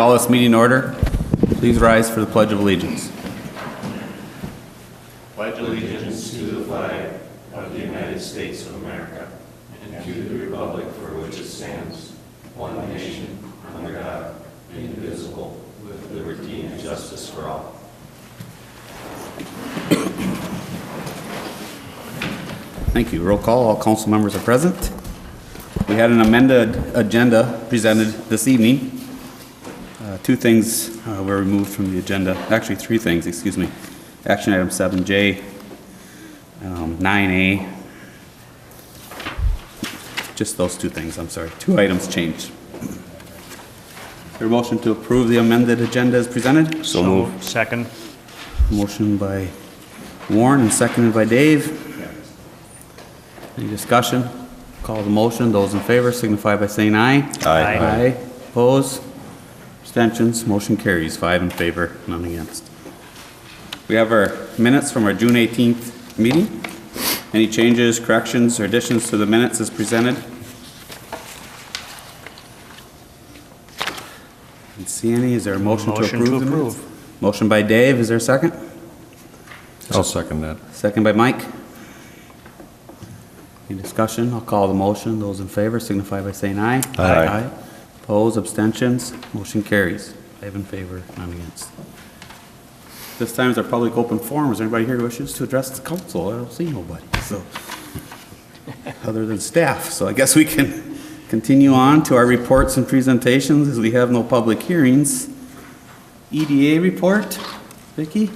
call this meeting to order. Please rise for the Pledge of Allegiance. Pledge allegiance to the flag of the United States of America and to the republic for which it stands, one nation, under God, indivisible, with liberty and justice for all. Thank you. Roll call. All council members are present. We had an amended agenda presented this evening. Two things were removed from the agenda. Actually, three things, excuse me. Action item 7J, 9A. Just those two things, I'm sorry. Two items changed. Your motion to approve the amended agenda is presented? So moved. Second. Motion by Warren and seconded by Dave. Any discussion? Call the motion. Those in favor signify by saying aye. Aye. Aye. Opposed? Abstentions? Motion carries. 5 in favor, none against. We have our minutes from our June 18th meeting. Any changes, corrections, or additions to the minutes as presented? Didn't see any. Is there a motion to approve the minutes? Motion by Dave. Is there a second? I'll second that. Second by Mike. Any discussion? I'll call the motion. Those in favor signify by saying aye. Aye. Opposed, abstentions, motion carries. 5 in favor, none against. This time is our public open forum. Is there anybody here who wishes to address the council? I don't see nobody, so, other than staff. So I guess we can continue on to our reports and presentations as we have no public hearings. EDA report, Vicki?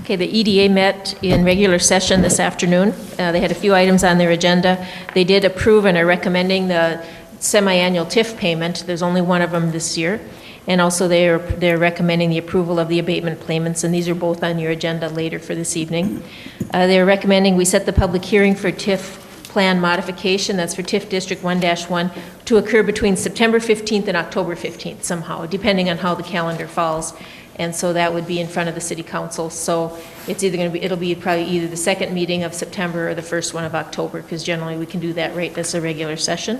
Okay, the EDA met in regular session this afternoon. They had a few items on their agenda. They did approve and are recommending the semi-annual TIF payment. There's only one of them this year. And also they're recommending the approval of the abatement payments, and these are both on your agenda later for this evening. They're recommending we set the public hearing for TIF plan modification, that's for TIF District 1-1, to occur between September 15th and October 15th somehow, depending on how the calendar falls. And so that would be in front of the city council. So it's either going to be, it'll be probably either the second meeting of September or the first one of October, because generally we can do that right as a regular session.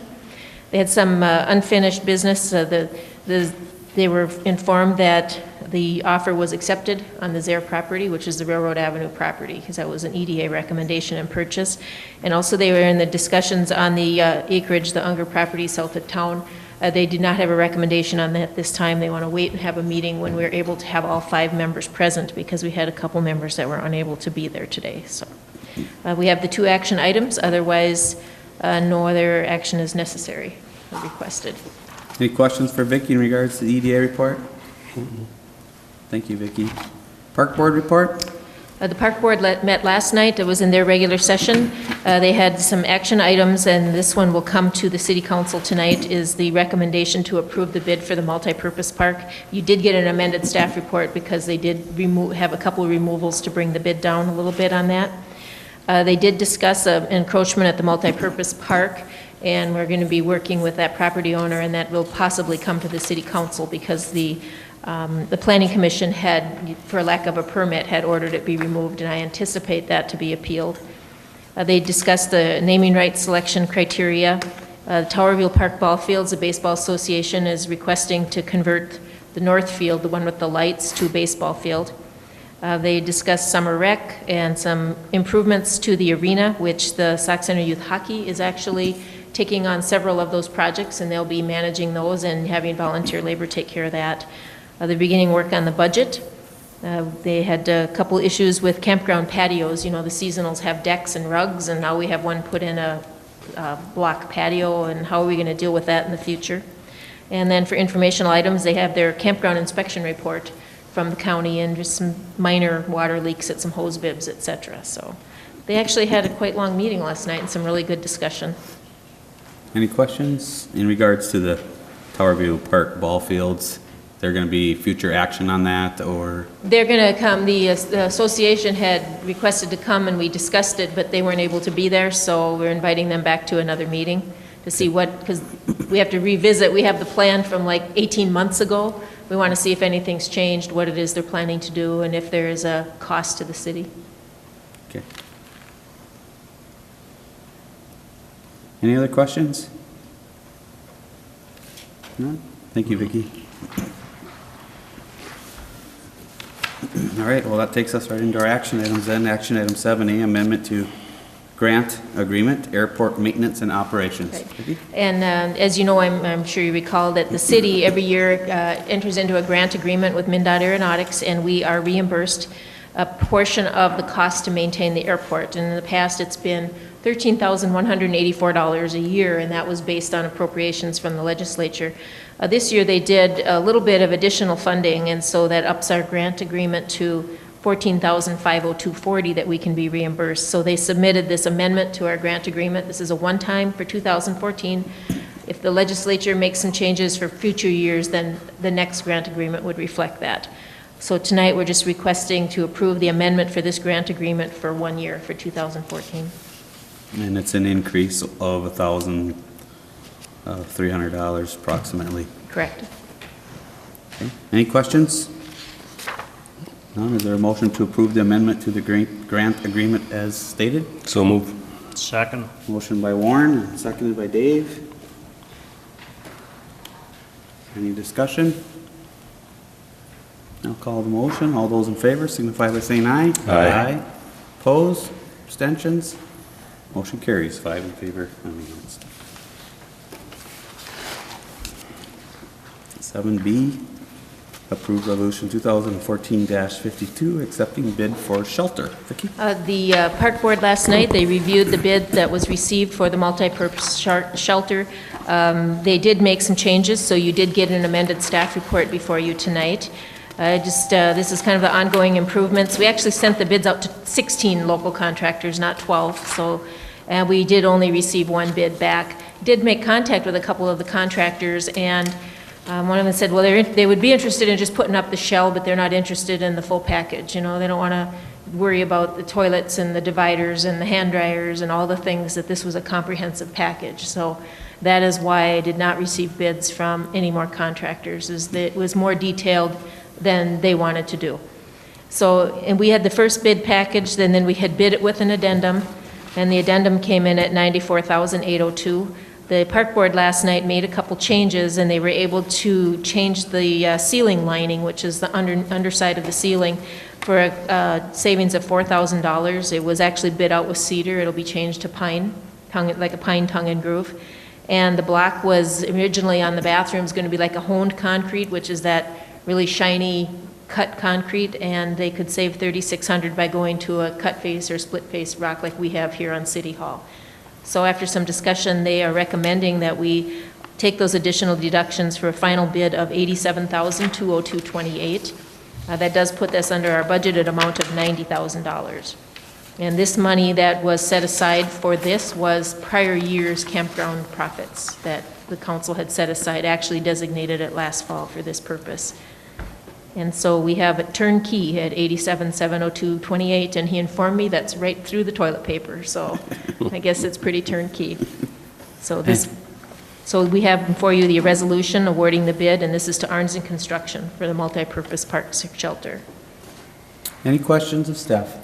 They had some unfinished business. They were informed that the offer was accepted on the Zare property, which is the Railroad Avenue property, because that was an EDA recommendation and purchase. And also they were in the discussions on the acreage, the Unger property south of town. They did not have a recommendation on that this time. They want to wait and have a meeting when we're able to have all 5 members present, because we had a couple members that were unable to be there today. So we have the 2 action items. Otherwise, no other action is necessary or requested. Any questions for Vicki in regards to the EDA report? Thank you, Vicki. Park Board report? The Park Board met last night. It was in their regular session. They had some action items, and this one will come to the City Council tonight, is the recommendation to approve the bid for the multipurpose park. You did get an amended staff report because they did have a couple of removals to bring the bid down a little bit on that. They did discuss an encroachment at the multipurpose park, and we're going to be working with that property owner, and that will possibly come to the City Council because the Planning Commission had, for lack of a permit, had ordered it be removed, and I anticipate that to be appealed. They discussed the naming rights selection criteria. Towerville Park Ball Fields, the Baseball Association is requesting to convert the north field, the one with the lights, to a baseball field. They discussed summer rec and some improvements to the arena, which the Sauk Center Youth Hockey is actually taking on several of those projects, and they'll be managing those and having volunteer labor take care of that. They're beginning work on the budget. They had a couple issues with campground patios. You know, the seasonals have decks and rugs, and now we have one put in a block patio, and how are we going to deal with that in the future? And then for informational items, they have their campground inspection report from the county and just some minor water leaks at some hose bibs, etc. So they actually had a quite long meeting last night and some really good discussion. Any questions in regards to the Towerview Park ball fields? There going to be future action on that, or? They're going to come. The association had requested to come, and we discussed it, but they weren't able to be there, so we're inviting them back to another meeting to see what, because we have to revisit. We have the plan from like 18 months ago. We want to see if anything's changed, what it is they're planning to do, and if there is a cost to the city. Okay. Any other questions? No? Thank you, Vicki. All right, well, that takes us right into our action items then. Action item 7A, amendment to grant agreement, airport maintenance and operations. Right. Vicki? And as you know, I'm sure you recall that the city every year enters into a grant agreement with MnDOT Aeronautics, and we are reimbursed a portion of the cost to maintain the airport. And in the past, it's been $13,184 a year, and that was based on appropriations from the legislature. This year, they did a little bit of additional funding, and so that ups our grant agreement to $14,502.40 that we can be reimbursed. So they submitted this amendment to our grant agreement. This is a one-time for 2014. If the legislature makes some changes for future years, then the next grant agreement would reflect that. So tonight, we're just requesting to approve the amendment for this grant agreement for 1 year, for 2014. And it's an increase of $1,300 approximately. Correct. Okay. Any questions? None. Is there a motion to approve the amendment to the grant agreement as stated? So move. Second. Motion by Warren, and seconded by Dave. Any discussion? I'll call the motion. All those in favor signify by saying aye. Aye. Opposed? Abstentions? Motion carries, 5 in favor, none against. 7B, approve resolution 2014-52, accepting bid for shelter. Vicki? The park board last night, they reviewed the bid that was received for the multi-purpose shelter. They did make some changes, so you did get an amended staff report before you tonight. This is kind of the ongoing improvements. We actually sent the bids out to 16 local contractors, not 12, so we did only receive one bid back. Did make contact with a couple of the contractors, and one of them said, well, they would be interested in just putting up the shell, but they're not interested in the full package. You know, they don't want to worry about the toilets and the dividers and the hand dryers and all the things, that this was a comprehensive package. So that is why I did not receive bids from any more contractors, is that it was more detailed than they wanted to do. So, and we had the first bid package, and then we had bid it with an addendum, and the addendum came in at $94,802. The park board last night made a couple changes, and they were able to change the ceiling lining, which is the underside of the ceiling, for a savings of $4,000. It was actually bid out with cedar. It'll be changed to pine, like a pine tongue and groove. And the block was originally on the bathrooms going to be like a honed concrete, which is that really shiny cut concrete, and they could save $3,600 by going to a cut face or split face rock like we have here on City Hall. So after some discussion, they are recommending that we take those additional deductions for a final bid of $87,202.28. That does put us under our budgeted amount of $90,000. And this money that was set aside for this was prior year's campground profits that the council had set aside, actually designated it last fall for this purpose. And so we have a turnkey at $87,702.28, and he informed me that's right through the toilet paper, so I guess it's pretty turnkey. So we have before you the resolution awarding the bid, and this is to Arnzen Construction for the multi-purpose park shelter. Any questions of staff?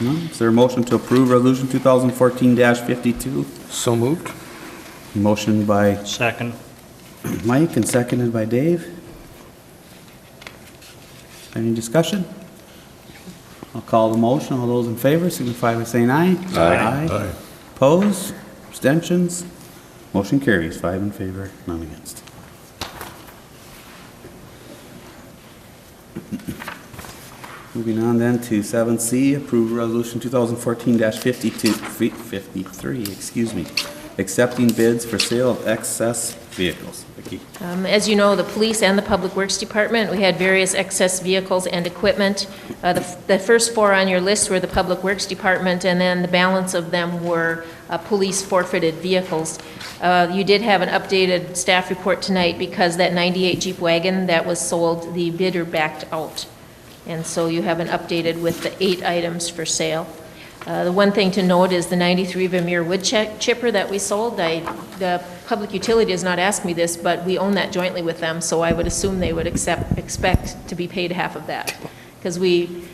No? Is there a motion to approve resolution 2014-52? So moved. Motion by Second. Mike and seconded by Dave. Any discussion? I'll call the motion. All those in favor signify by saying aye. Aye. Opposed? Abstentions? Motion carries, 5 in favor, none against. Moving on then to 7C, approve resolution 2014-53, excuse me, accepting bids for sale of excess vehicles. Vicki? As you know, the police and the Public Works Department, we had various excess vehicles and equipment. The first 4 on your list were the Public Works Department, and then the balance of them were police forfeited vehicles. You did have an updated staff report tonight because that 98 Jeep wagon that was sold, the bidder backed out. And so you have an updated with the 8 items for sale. The one thing to note is the 93 Vermeer wood chipper that we sold. The Public Utility does not ask me this, but we own that jointly with them, so I would assume they would expect to be paid half of that. Because we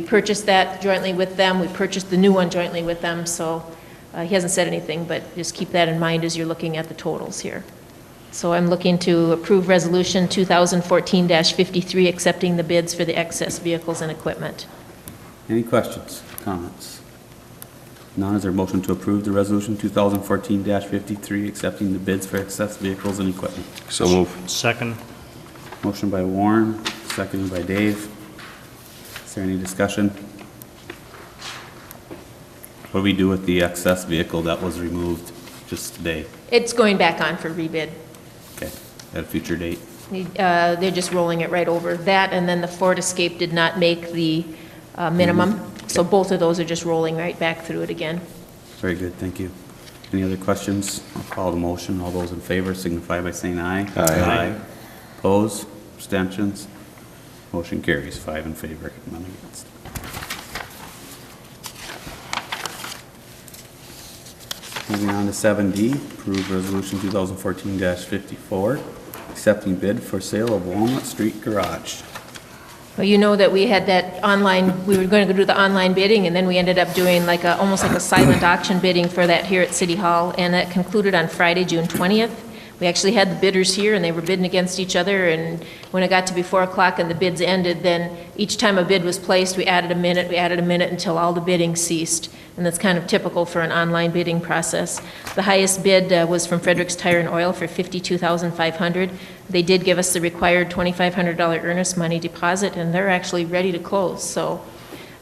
purchased that jointly with them, we purchased the new one jointly with them, so He hasn't said anything, but just keep that in mind as you're looking at the totals here. So I'm looking to approve Resolution 2014-53, accepting the bids for the excess vehicles and equipment. Any questions, comments? None, is there a motion to approve the resolution 2014-53, accepting the bids for excess vehicles and equipment? So move. Second. Motion by Warren, seconded by Dave. Is there any discussion? What do we do with the excess vehicle that was removed just today? It's going back on for rebid. Okay, at a future date. They're just rolling it right over. That, and then the Ford Escape did not make the minimum, so both of those are just rolling right back through it again. Very good, thank you. Any other questions? I'll call the motion. All those in favor signify by saying aye. Aye. Opposed? Abstentions? Motion carries, 5 in favor, none against. Moving on to 7D, approve resolution 2014-54, accepting bid for sale of Walnut Street Garage. Well, you know that we had that online, we were going to do the online bidding, and then we ended up doing like a, almost like a silent auction bidding for that here at City Hall, and that concluded on Friday, June 20th. We actually had the bidders here, and they were bidding against each other, and when it got to be 4 o'clock and the bids ended, then each time a bid was placed, we added a minute until all the bidding ceased. And that's kind of typical for an online bidding process. The highest bid was from Frederick's Tire and Oil for $52,500. They did give us the required $2,500 earnest money deposit, and they're actually ready to close. So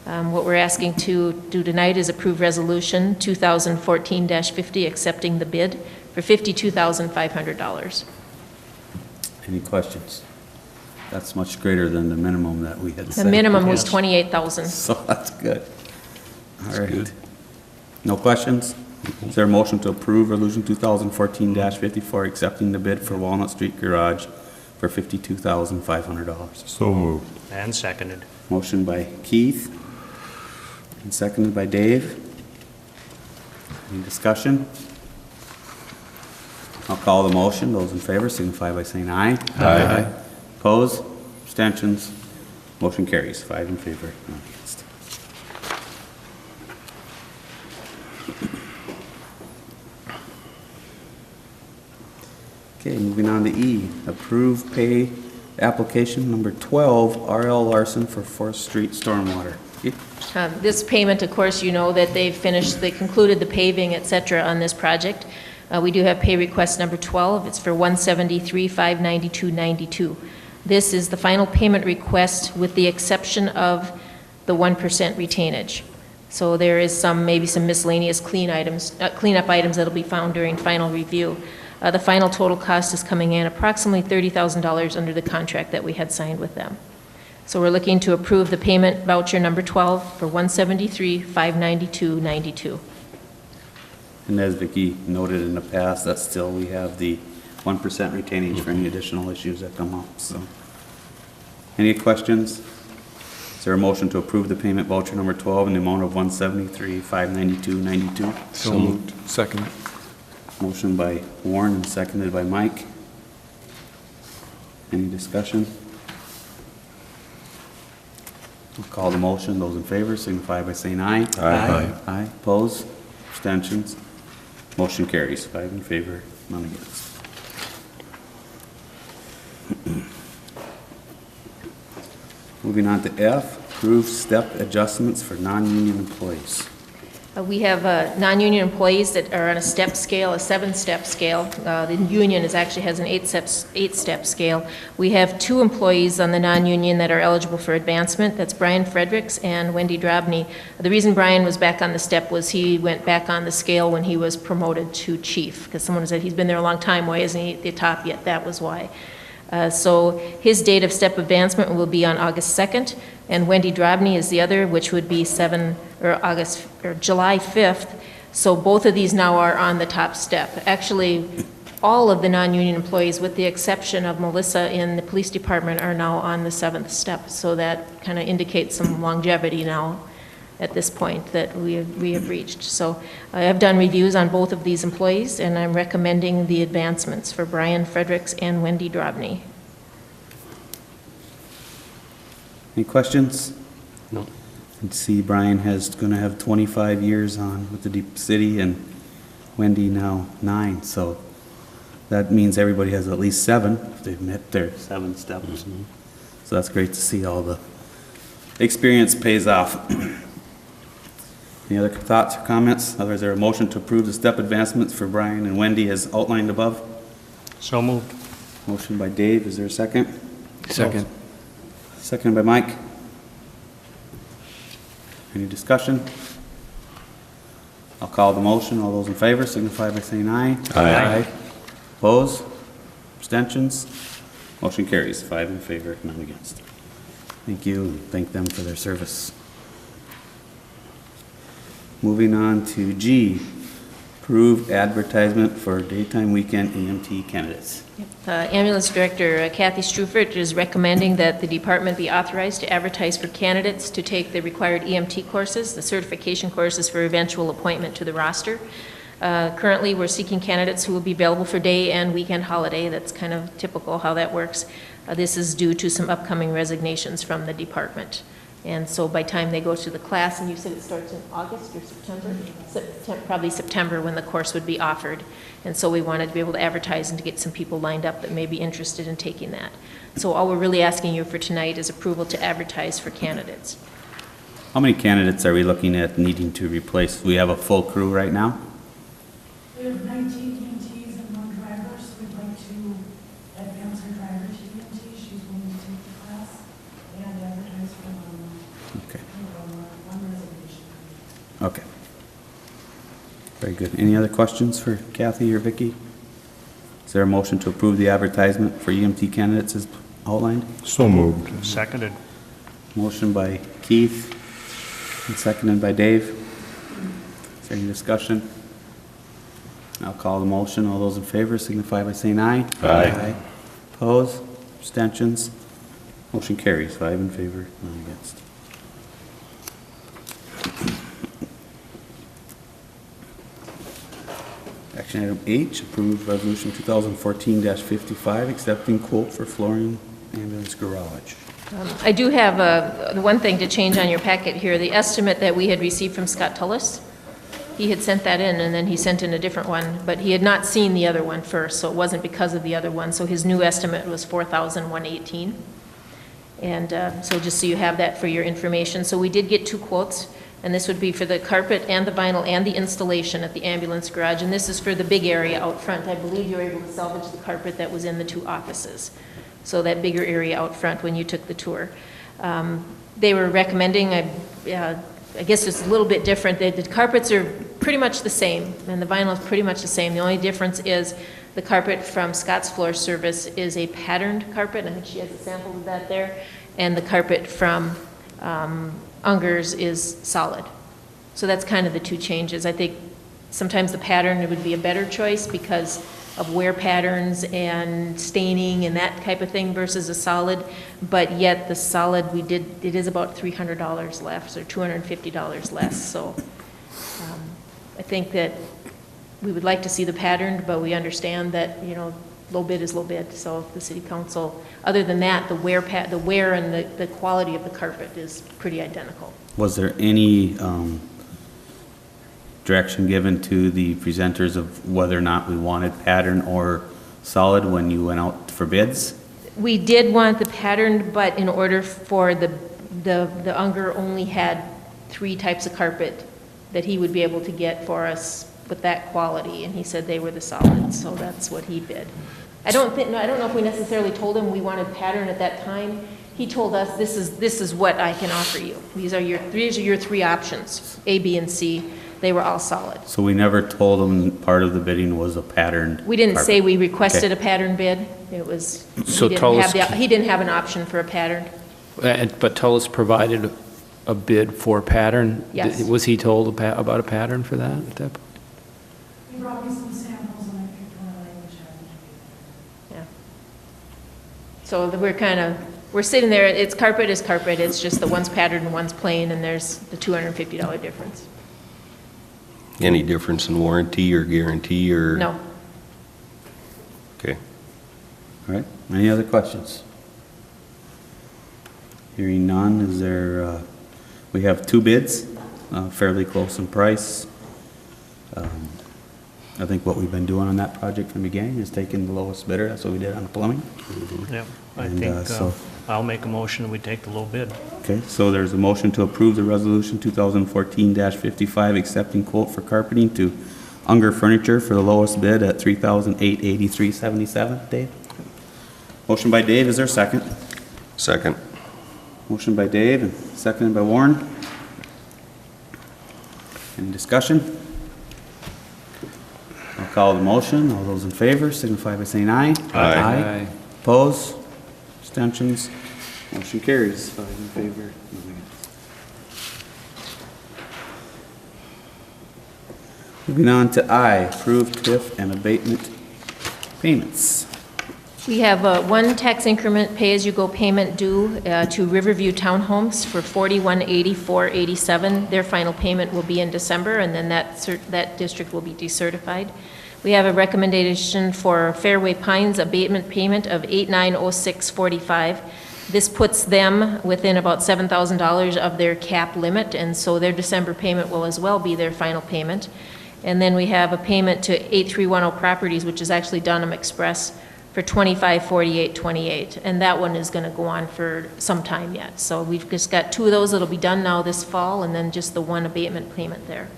what we're asking to do tonight is approve Resolution 2014-50, accepting the bid for $52,500. Any questions? That's much greater than the minimum that we had set. The minimum was Yes. $28,000. So that's good. All right. No questions? Is there a motion to approve resolution 2014-54, accepting the bid for Walnut Street Garage for $52,500? So moved. And seconded. Motion by Keith and seconded by Dave. Any discussion? I'll call the motion. Those in favor signify by saying aye. Aye. Opposed? Abstentions? Motion carries. 5 in favor, none against. Okay, moving on to E, approve pay application number 12, R.L. Larson for 4th Street Stormwater. This payment, of course, you know that they concluded the paving, et cetera, on this project. We do have pay request number 12. It's for $173,592.92. This is the final payment request with the exception of the 1% retainage. So there is maybe some miscellaneous cleanup items that'll be found during final review. The final total cost is coming in approximately $30,000 under the contract that we had signed with them. So we're looking to approve the payment voucher number 12 for $173,592.92. And as Vicki noted in the past, that still, we have the 1% retainage for any additional issues that come up, so. Any questions? Is there a motion to approve the payment voucher number 12 in the amount of $173,592.92? So moved. Second. Motion by Warren and seconded by Mike. Any discussion? I'll call the motion. Those in favor signify by saying aye. Aye. Aye. Opposed? Abstentions? Motion carries. 5 in favor, none against. Moving on to F, approve step adjustments for non-union employees. We have non-union employees that are on a step scale, a 7-step scale. The union actually has an 8-step scale. We have 2 employees on the non-union that are eligible for advancement. That's Brian Fredericks and Wendy Drobny. The reason Brian was back on the step was he went back on the scale when he was promoted to chief, because someone said he's been there a long time, why isn't he at the top yet? That was why. So his date of step advancement will be on August 2nd, and Wendy Drobny is the other, which would be July 5th. So both of these now are on the top step. Actually, all of the non-union employees, with the exception of Melissa in the police department, are now on the 7th step. So that kind of indicates some longevity now at this point that we have reached. So I have done reviews on both of these employees, and I'm recommending the advancements for Brian Fredericks and Wendy Drobny. Any questions? No. And see Brian gonna have 25 years on with the Deep City, and Wendy now 9, so that means everybody has at least 7 if they've met their 7 steps. So that's great to see all the experience pays off. Any other thoughts or comments? Otherwise, there a motion to approve the step advancements for Brian and Wendy as outlined above? So moved. Motion by Dave, is there a second? Second. Second by Mike. Any discussion? I'll call the motion. All those in favor signify by saying aye. Aye. Opposed? Abstentions? Motion carries. 5 in favor, none against. Thank you, and thank them for their service. Moving on to G, approved advertisement for daytime weekend EMT candidates. Ambulance Director Kathy Strufert is recommending that the department be authorized to advertise for candidates to take the required EMT courses, the certification courses for eventual appointment to the roster. Currently, we're seeking candidates who will be available for day and weekend holiday. That's kind of typical how that works. This is due to some upcoming resignations from the department. And so by time they go to the class, and you said it starts in August or September? Probably September when the course would be offered. And so we wanted to be able to advertise and to get some people lined up that may be interested in taking that. So all we're really asking you for tonight is approval to advertise for candidates. How many candidates are we looking at needing to replace? We have a full crew right now? We have 19 EMTs and 1 driver, so we'd like to advance our driver to EMT. She's willing to take the class and advertise for Okay. one resignation. Okay. Very good. Any other questions for Kathy or Vicki? Is there a motion to approve the advertisement for EMT candidates as outlined? So moved. Seconded. Motion by Keith and seconded by Dave. Is there any discussion? I'll call the motion. All those in favor signify by saying aye. Aye. Opposed? Abstentions? Motion carries. 5 in favor, none against. Action item H, approve resolution 2014-55, accepting quote for flooring ambulance garage. I do have the one thing to change on your packet here, the estimate that we had received from Scott Tullis. He had sent that in, and then he sent in a different one, but he had not seen the other one first, so it wasn't because of the other one. So his new estimate was $4,118. And so just so you have that for your information. So we did get 2 quotes, and this would be for the carpet and the vinyl and the installation at the ambulance garage. And this is for the big area out front. I believe you were able to salvage the carpet that was in the 2 offices. So that bigger area out front when you took the tour. They were recommending, I guess it's a little bit different. The carpets are pretty much the same, and the vinyl is pretty much the same. The only difference is the carpet from Scott's Floor Service is a patterned carpet. I think she has a sample of that there. And the carpet from Unger's is solid. So that's kind of the 2 changes. I think sometimes the pattern would be a better choice because of wear patterns and staining and that type of thing versus a solid, but yet the solid, it is about $300 less or $250 less. So I think that we would like to see the pattern, but we understand that, low bid is low bid. So the city council, other than that, the wear and the quality of the carpet is pretty identical. Was there any direction given to the presenters of whether or not we wanted pattern or solid when you went out for bids? We did want the pattern, but in order for the Unger only had 3 types of carpet that he would be able to get for us with that quality, and he said they were the solids, so that's what he bid. I don't know if we necessarily told him we wanted pattern at that time. He told us this is what I can offer you. These are your 3 options, A, B, and C. They were all solid. So we never told them part of the bidding was a patterned We didn't carpet. say we requested Okay. a pattern bid. It was, So he didn't have an option for a pattern. But Tullis provided a bid for pattern? Yes. Was he told about a pattern for that at that point? He brought me some samples and I picked one of which happened to be. Yeah. So we're sitting there, it's carpet is carpet, it's just the one's patterned and one's plain, and there's the $250 difference. Any difference in warranty or guarantee or? No. Okay. All right, any other questions? Hearing none, is there a We have two bids, fairly close in price. I think what we've been doing on that project from the beginning is taking the lowest bidder. That's what we did on the plumbing. Yeah, I And, think, so- I'll make a motion, we take the low bid. Okay, so there's a motion to approve the resolution 2014-55, accepting quote for carpeting to Unger Furniture for the lowest bid at $3,883.77. Dave? Motion by Dave, is there a second? Second. Motion by Dave and seconded by Warren. Any discussion? I'll call the motion. All those in favor signify by saying aye. Aye. Opposed? Abstentions? Motion carries. 5 in favor, none against. Moving on to I, approved TIF and abatement payments. We have one tax increment pay-as-you-go payment due to Riverview Townhomes for $4184.87. Their final payment will be in December, and then that district will be decertified. We have a recommendation for Fairway Pines abatement payment of $8906.45. This puts them within about $7,000 of their cap limit, and so their December payment will as well be their final payment. And then we have a payment to 8310 Properties, which is actually Dunham Express, for $2548.28, and that one is going to go on for some time yet. So we've just got two of those that'll be done now this fall, and then just the one abatement payment there.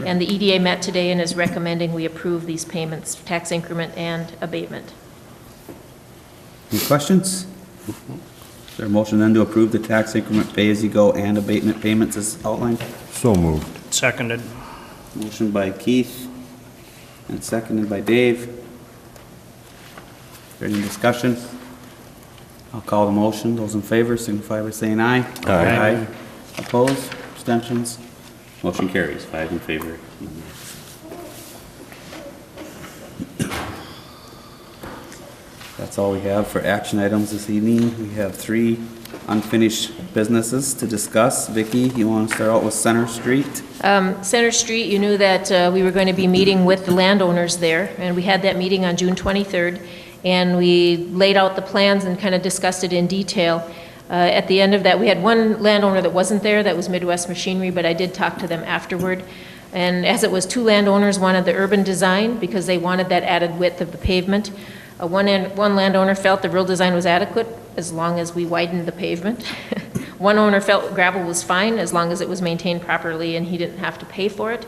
And the EDA met today and is recommending we approve these payments, tax increment and abatement. Any questions? Is there a motion then to approve the tax increment pay-as-you-go and abatement payments as outlined? So moved. Seconded. Motion by Keith and seconded by Dave. Is there any discussion? I'll call the motion. Those in favor signify by saying aye. Aye. Opposed? Abstentions? Motion carries. 5 in favor. That's all we have for action items this evening. We have 3 unfinished businesses to discuss. Vicki, you want to start out with Center Street? Center Street, you knew that we were going to be meeting with the landowners there, and we had that meeting on June 23rd, and we laid out the plans and kind of discussed it in detail. At the end of that, we had one landowner that wasn't there, that was Midwest Machinery, but I did talk to them afterward. And as it was, 2 landowners wanted the urban design because they wanted that added width of the pavement. One landowner felt the real design was adequate as long as we widened the pavement. One owner felt gravel was fine as long as it was maintained properly and he didn't have to pay for it.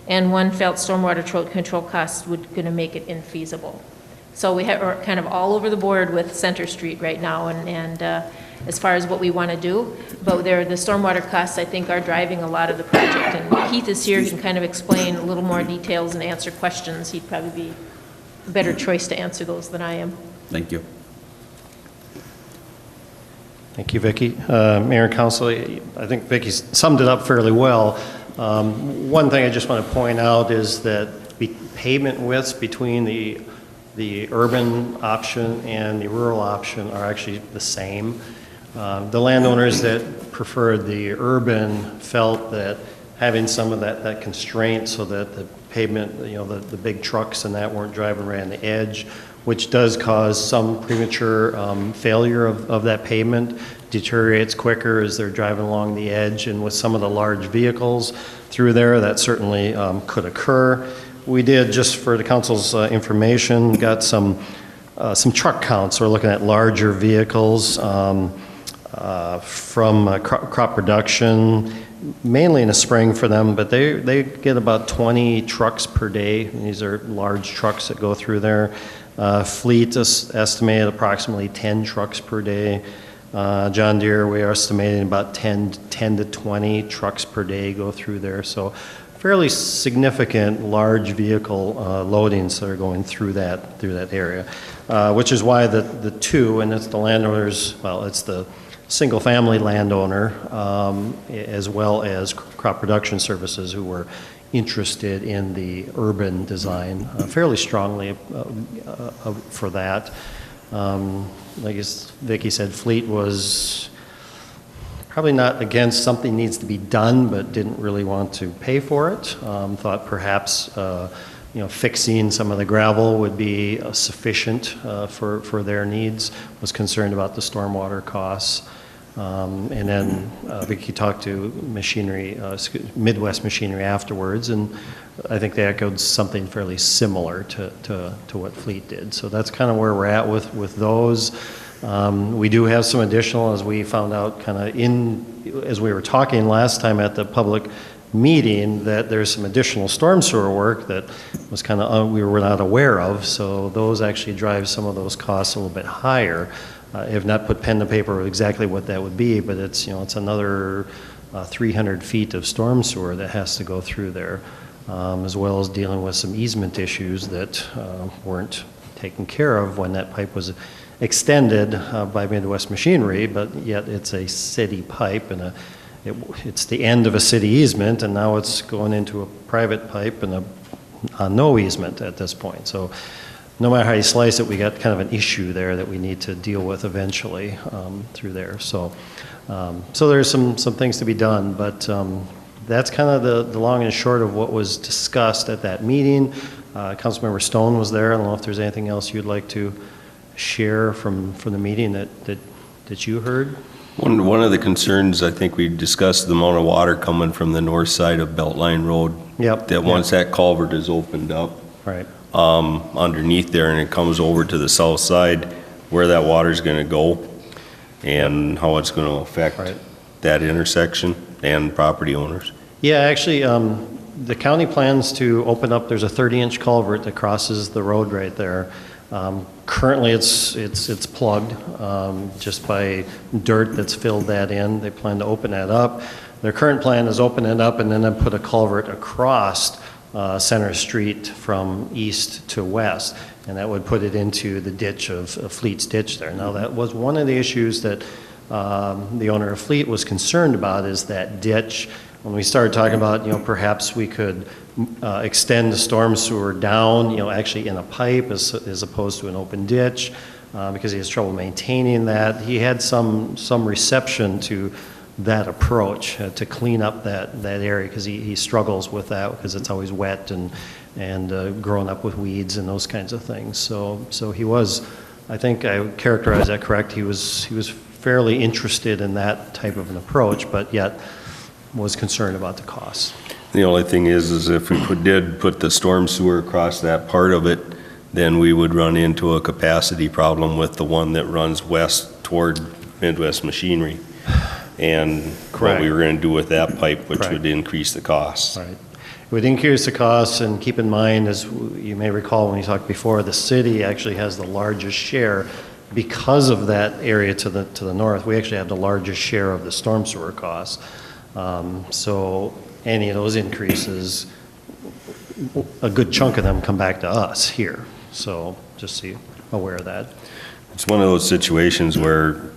And one felt stormwater control costs were going to make it infeasible. So we're kind of all over the board with Center Street right now, and as far as what we want to do. But the stormwater costs, I think, are driving a lot of the project. And Keith is here, he can kind of explain a little more details and answer questions. He'd probably be a better choice to answer those than I am. Thank you. Thank you, Vicki. Mayor and Council, I think Vicki summed it up fairly well. One thing I just want to point out is that pavement widths between the urban option and the rural option are actually the same. The landowners that preferred the urban felt that having some of that constraint so that the pavement, the big trucks and that weren't driving right on the edge, which does cause some premature failure of that pavement, deteriorates quicker as they're driving along the edge, and with some of the large vehicles through there, that certainly could occur. We did, just for the council's information, got some truck counts. We're looking at larger vehicles from crop production, mainly in the spring for them, but they get about 20 trucks per day. These are large trucks that go through there. Fleet is estimated approximately 10 trucks per day. John Deere, we are estimating about 10 to 20 trucks per day go through there. So fairly significant large vehicle loadings that are going through that area, which is why the 2, and it's the landowners, well, it's the single-family landowner as well as crop production services who were interested in the urban design fairly strongly for that. Like Vicki said, Fleet was probably not against something needs to be done, but didn't really want to pay for it. Thought perhaps fixing some of the gravel would be sufficient for their needs. Was concerned about the stormwater costs. And then Vicky talked to Midwest Machinery afterwards, and I think they echoed something fairly similar to what Fleet did. So that's kind of where we're at with those. We do have some additional, as we found out kind of as we were talking last time at the public meeting, that there's some additional storm sewer work that was kind of, we were not aware of. So those actually drive some of those costs a little bit higher. I have not put pen to paper of exactly what that would be, but it's, it's another 300 feet of storm sewer that has to go through there, as well as dealing with some easement issues that weren't taken care of when that pipe was extended by Midwest Machinery, but yet it's a city pipe, and it's the end of a city easement, and now it's going into a private pipe and no easement at this point. So no matter how you slice it, we got kind of an issue there that we need to deal with eventually through there. So there's some things to be done, but that's kind of the long and short of what was discussed at that meeting. Councilmember Stone was there. I don't know if there's anything else you'd like to share from the meeting that you heard. One of the concerns, I think we discussed the amount of water coming from the north side of Beltline Road. Yep. That once that culvert is opened up, Right. Underneath there, and it comes over to the south side, where that water's gonna go and how it's gonna affect Right. that intersection and property owners. Yeah, actually, the county plans to open up, there's a 30-inch culvert that crosses the road right there. Currently, it's plugged just by dirt that's filled that in. They plan to open that up. Their current plan is open it up and then put a culvert across Center Street from east to west, and that would put it into the ditch of Fleet's ditch there. Now, that was one of the issues that the owner of Fleet was concerned about, is that ditch. When we started talking about, perhaps we could extend the storm sewer down, actually in a pipe as opposed to an open ditch, because he has trouble maintaining that. He had some reception to that approach to clean up that area, because he struggles with that because it's always wet and growing up with weeds and those kinds of things. So he was, I think I would characterize that correct, he was fairly interested in that type of an approach, but yet was concerned about the costs. The only thing is if we did put the storm sewer across that part of it, then we would run into a capacity problem with the one that runs west toward Midwest Machinery. And what we were going to do with that pipe, which would increase the costs. Right. It would increase the costs, and keep in mind, as you may recall when we talked before, the city actually has the largest share because of that area to the north. We actually have the largest share of the storm sewer costs. So any of those increases, a good chunk of them come back to us here. So just so you're aware of that. It's one of those situations where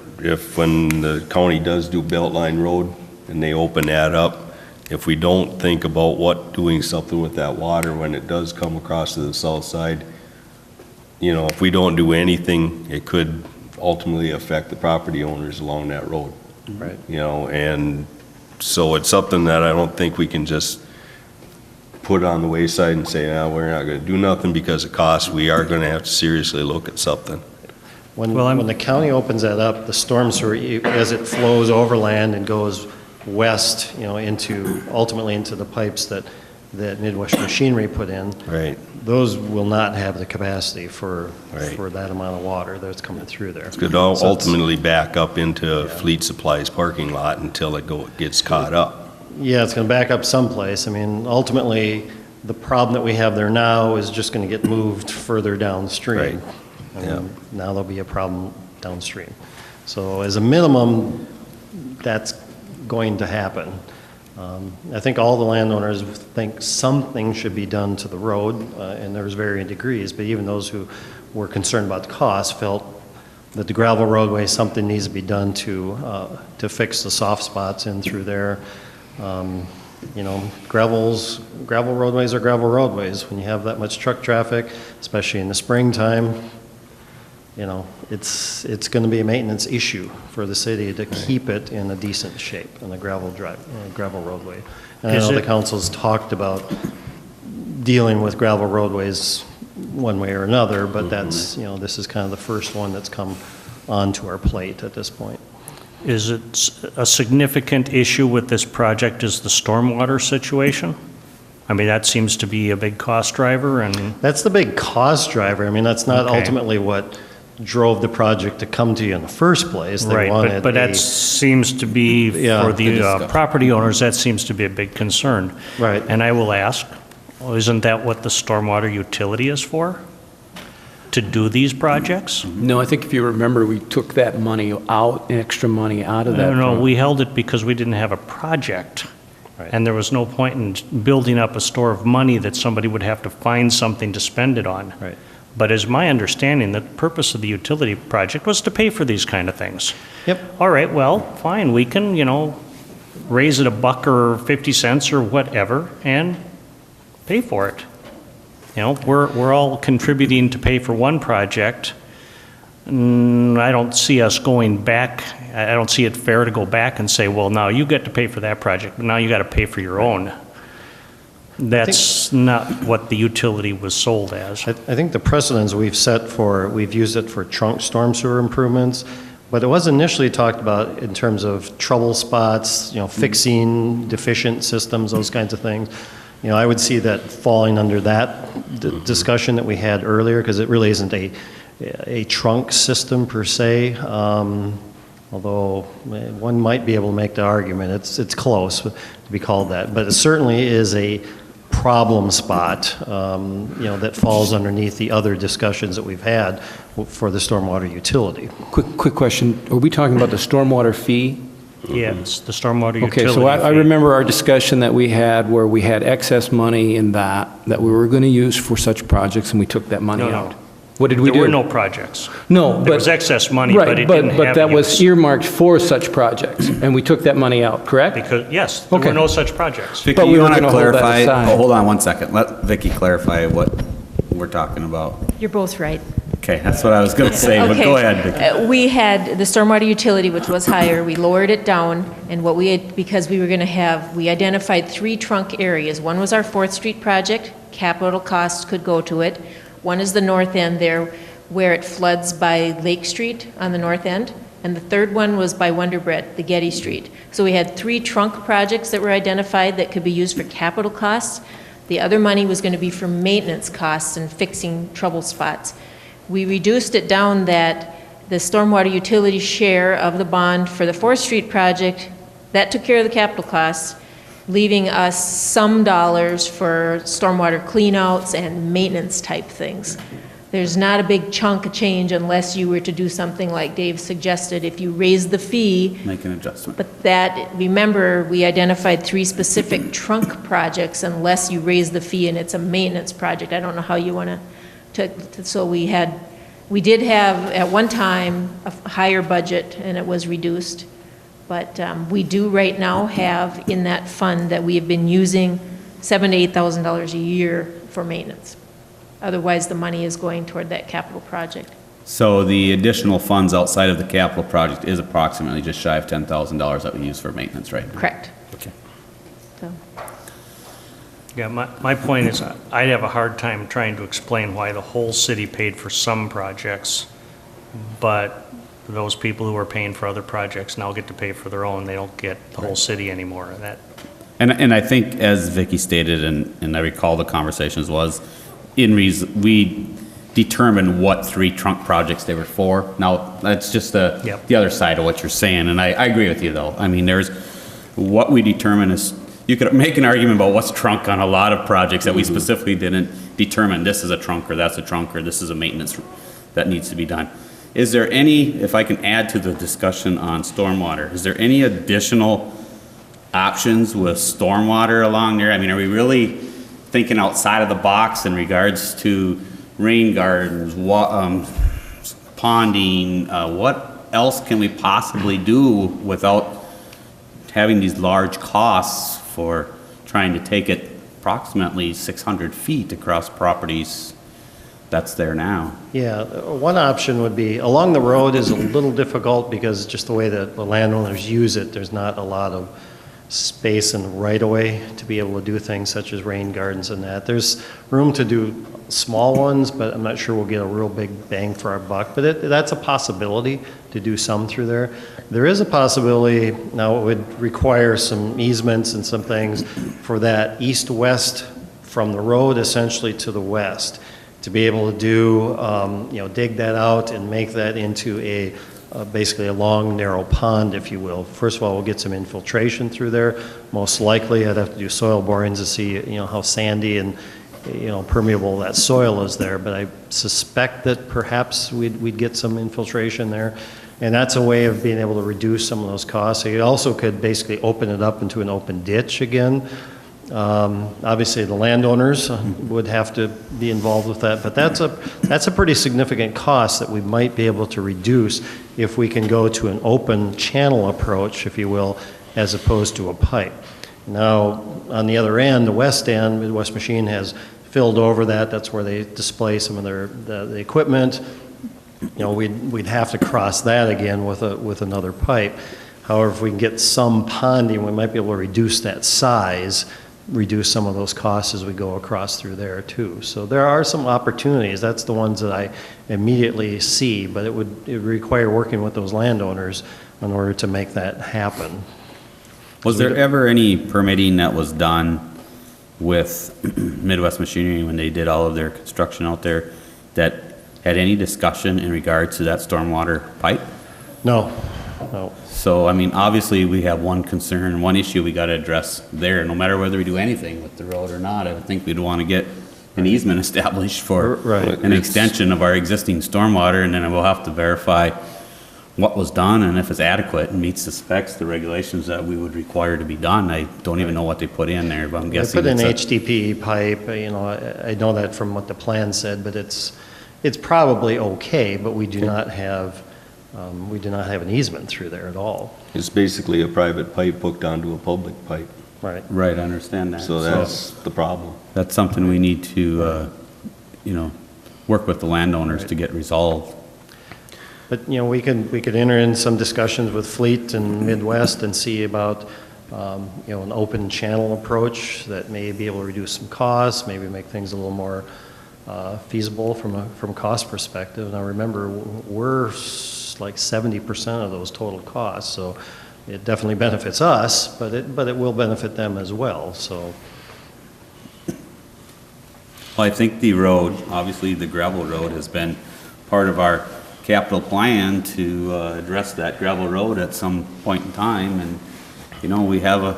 when the county does do Beltline Road and they open that up, if we don't think about doing something with that water when it does come across to the south side, if we don't do anything, it could ultimately affect the property owners along that road. Right. And so it's something that I don't think we can just put on the wayside and say, we're not going to do nothing because of cost. We are going to have to seriously look at something. When the county opens that up, the storm sewer, as it flows overland and goes west, ultimately into the pipes that Midwest Machinery put in, right, those will not have the capacity for that amount of water that's coming through there. It could ultimately back up into Fleet Supply's parking lot until it gets caught up. Yeah, it's going to back up someplace. I mean, ultimately, the problem that we have there now is just going to get moved further downstream. Right. And now there'll be a problem downstream. So as a minimum, that's going to happen. I think all the landowners think something should be done to the road, and there's varying degrees, but even those who were concerned about the cost felt that the gravel roadway, something needs to be done to fix the soft spots in through there. Gravel roadways are gravel roadways. When you have that much truck traffic, especially in the springtime, it's going to be a maintenance issue for the city to keep it in a decent shape in a gravel roadway. And I know the council's talked about dealing with gravel roadways one way or another, but that's, this is kind of the first one that's come onto our plate at this point. Is it a significant issue with this project is the stormwater situation? I mean, that seems to be a big cost driver, and, That's the big cost driver. I mean, that's not Okay. ultimately what drove the project to come to you in the first place. They right, wanted but that a- seems to be, Yeah, for the the discussion. property owners, that seems to be a big concern. Right. And I will ask, well, isn't that what the stormwater utility is for? To do these projects? No, I think if you remember, we took that money out, extra money out of that. No, fund. we held it because we didn't have a project. Right. And there was no point in building up a store of money that somebody would have to find something to spend it on. Right. But as my understanding, the purpose of the utility project was to pay for these kind of things. Yep. All right, well, fine, we can, raise it $1 or 50 cents or whatever and pay for it. We're all contributing to pay for one project. I don't see us going back, I don't see it fair to go back and say, well, now you get to pay for that project, but now you got to pay for your own. That's not what the utility was sold as. I think the precedents we've set for, we've used it for trunk storm sewer improvements, but it was initially talked about in terms of trouble spots, fixing deficient systems, those kinds of things. I would see that falling under that discussion that we had earlier, because it really isn't a trunk system per se, although one might be able to make the argument, it's close to be called that, but it certainly is a problem spot, that falls underneath the other discussions that we've had for the stormwater utility. Quick question. Are we talking about the stormwater fee? Yeah, it's the stormwater utility. Okay, so I fee. remember our discussion that we had where we had excess money in that we were going to use for such projects, and we took that money No, no. out. What did we do? There were no projects. No, but... There was excess money, but it didn't have But that was use. earmarked for such projects, and we took that money out, correct? Because, yes, there Okay. were no such projects. Vicky, But we you were want to gonna hold that clarify? aside. Oh, hold on one second. Let Vicky clarify what we're talking about. You're both right. Okay, that's what I was going to say, but go ahead, Vicky. We had the stormwater utility, which was higher, we lowered it down, and what we had, because we were going to have, we identified 3 trunk areas. One was our 4th Street project, capital costs could go to it. One is the north end there, where it floods by Lake Street on the north end, and the third one was by Wonder Bread, the Getty Street. So we had 3 trunk projects that were identified that could be used for capital costs. The other money was going to be for maintenance costs and fixing trouble spots. We reduced it down that the stormwater utility share of the bond for the 4th Street project, that took care of the capital costs, leaving us some dollars for stormwater cleanouts and maintenance type things. There's not a big chunk of change unless you were to do something like Dave suggested, if you raise the fee. Make an adjustment. But that, remember, we identified 3 specific trunk projects unless you raise the fee and it's a maintenance project. I don't know how you want so we did have at one time a higher budget and it was reduced. But we do right now have in that fund that we have been using $7,000 to $8,000 a year for maintenance. Otherwise, the money is going toward that capital project. So the additional funds outside of the capital project is approximately just shy of $10,000 that we use for maintenance, right? Correct. Okay. So, Yeah, my point is, I'd have a hard time trying to explain why the whole city paid for some projects, but those people who are paying for other projects now get to pay for their own. They don't get the whole city anymore. And I think, as Vicky stated, and I recall the conversations was, we determined what 3 trunk projects they were for. Now, that's just the other side of what you're saying, and I agree with you, though. I mean, what we determine is, you could make an argument about what's trunk on a lot of projects that we specifically didn't determine, this is a trunk, or that's a trunk, or this is a maintenance that needs to be done. Is there any, if I can add to the discussion on stormwater, is there any additional options with stormwater along there? I mean, are we really thinking outside of the box in regards to rain gardens, ponding, what else can we possibly do without having these large costs for trying to take it approximately 600 feet across properties that's there now? Yeah, one option would be, along the road is a little difficult because just the way that the landowners use it, there's not a lot of space and right-of-way to be able to do things such as rain gardens and that. There's room to do small ones, but I'm not sure we'll get a real big bang for our buck. But that's a possibility to do some through there. There is a possibility, now it would require some easements and some things for that east-west from the road essentially to the west, to be able to do, dig that out and make that into basically a long, narrow pond, if you will. First of all, we'll get some infiltration through there. Most likely, I'd have to do soil borings to see, how sandy and, permeable that soil is there. But I suspect that perhaps we'd get some infiltration there. And that's a way of being able to reduce some of those costs. You also could basically open it up into an open ditch again. Obviously, the landowners would have to be involved with that, but that's a pretty significant cost that we might be able to reduce if we can go to an open channel approach, if you will, as opposed to a pipe. Now, on the other end, the west end, Midwest Machine has filled over that. That's where they display some of the equipment. We'd have to cross that again with another pipe. However, if we can get some ponding, we might be able to reduce that size, reduce some of those costs as we go across through there too. So there are some opportunities. That's the ones that I immediately see, but it would require working with those landowners in order to make that happen. Was there ever any permitting that was done with Midwest Machinery when they did all of their construction out there that had any discussion in regards to that stormwater pipe? No. So, obviously, we have one concern, one issue we got to address there. No matter whether we do anything with the road or not, I would think we'd want to get an easement established for an extension of our existing stormwater, and then we'll have to verify what was done and if it's adequate and meets the specs, the regulations that we would require to be done. I don't even know what they put in there, but I'm guessing they put an HDPE pipe. I know that from what the plan said, but it's probably okay. But we do not have. We do not have an easement through there at all. It's basically a private pipe hooked onto a public pipe. Right, I understand that. So that's the problem. That's something we need to, work with the landowners to get resolved. But, we could enter in some discussions with Fleet and Midwest and see about, an open channel approach that may be able to reduce some costs, maybe make things a little more feasible from a cost perspective. Now, remember, we're like 70% of those total costs, so it definitely benefits us, but it will benefit them as well. So, well, I think the road, obviously the gravel road, has been part of our capital plan to address that gravel road at some point in time, and we have a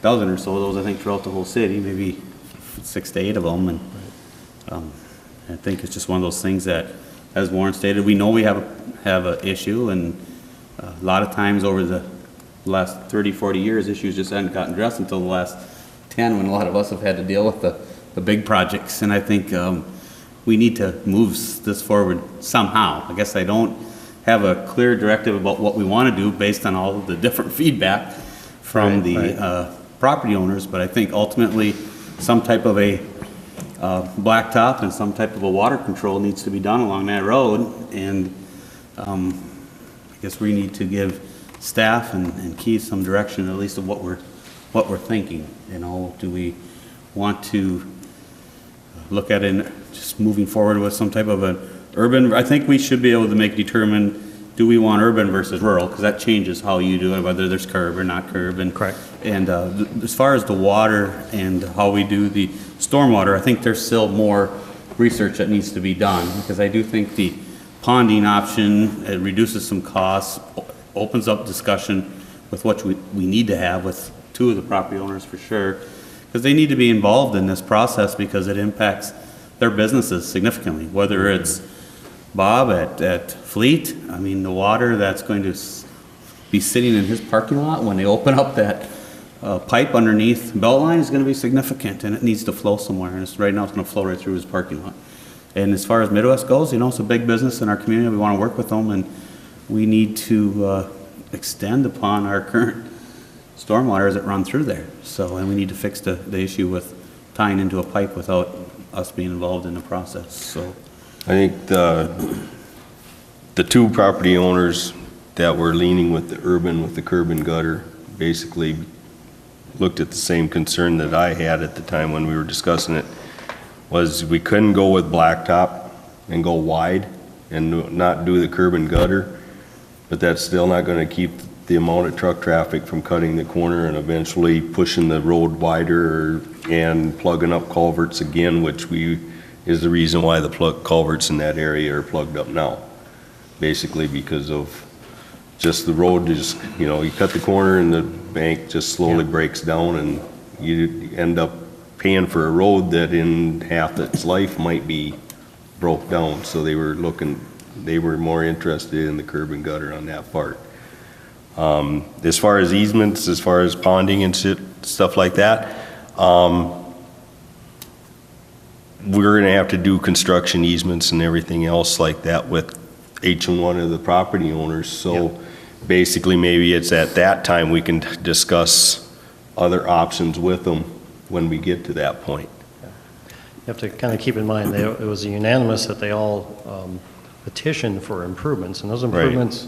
dozen or so of those, I think, throughout the whole city, maybe 6 to 8 of them, and I think it's just one of those things that, as Warren stated, we know we have an issue, and a lot of times over the last 30, 40 years, issues just hadn't gotten addressed until the last 10, when a lot of us have had to deal with the big projects. And I think we need to move this forward somehow. I guess I don't have a clear directive about what we want to do based on all of the different feedback from the property owners, but I think ultimately some type of a blacktop and some type of a water control needs to be done along that road, and I guess we need to give staff and Keith some direction, at least of what we're thinking. Do we want to look at it just moving forward with some type of an urban? I think we should be able to determine, do we want urban versus rural, because that changes how you do it, whether there's curb or not curb. And correct. And as far as the water and how we do the stormwater, I think there's still more research that needs to be done, because I do think the ponding option, it reduces some costs, opens up discussion with what we need to have with 2 of the property owners for sure, because they need to be involved in this process because it impacts their businesses significantly, whether it's Bob at Fleet. The water that's going to be sitting in his parking lot when they open up that pipe underneath Beltline is going to be significant, and it needs to flow somewhere, and right now it's going to flow right through his parking lot. And as far as Midwest goes, it's a big business in our community. We want to work with them, and we need to extend upon our current stormwater as it runs through there. And we need to fix the issue with tying into a pipe without us being involved in the process. So I think the 2 property owners that were leaning with the urban, with the curb and gutter, basically looked at the same concern that I had at the time when we were discussing it, was we couldn't go with blacktop and go wide and not do the curb and gutter, but that's still not gonna keep the amount of truck traffic from cutting the corner and eventually pushing the road wider and plugging up culverts again, which is the reason why the culverts in that area are plugged up now. Basically because of just the road is, you cut the corner and the bank just slowly breaks down and you end up paying for a road that in half its life might be broke down. So they were more interested in the curb and gutter on that part. As far as easements, as far as ponding and stuff like that, we're gonna have to do construction easements and everything else like that with each one of the property owners. So basically, maybe it's at that time we can discuss other options with them when we get to that point. You have to kind of keep in mind, it was unanimous that they all petitioned for improvements, and those improvements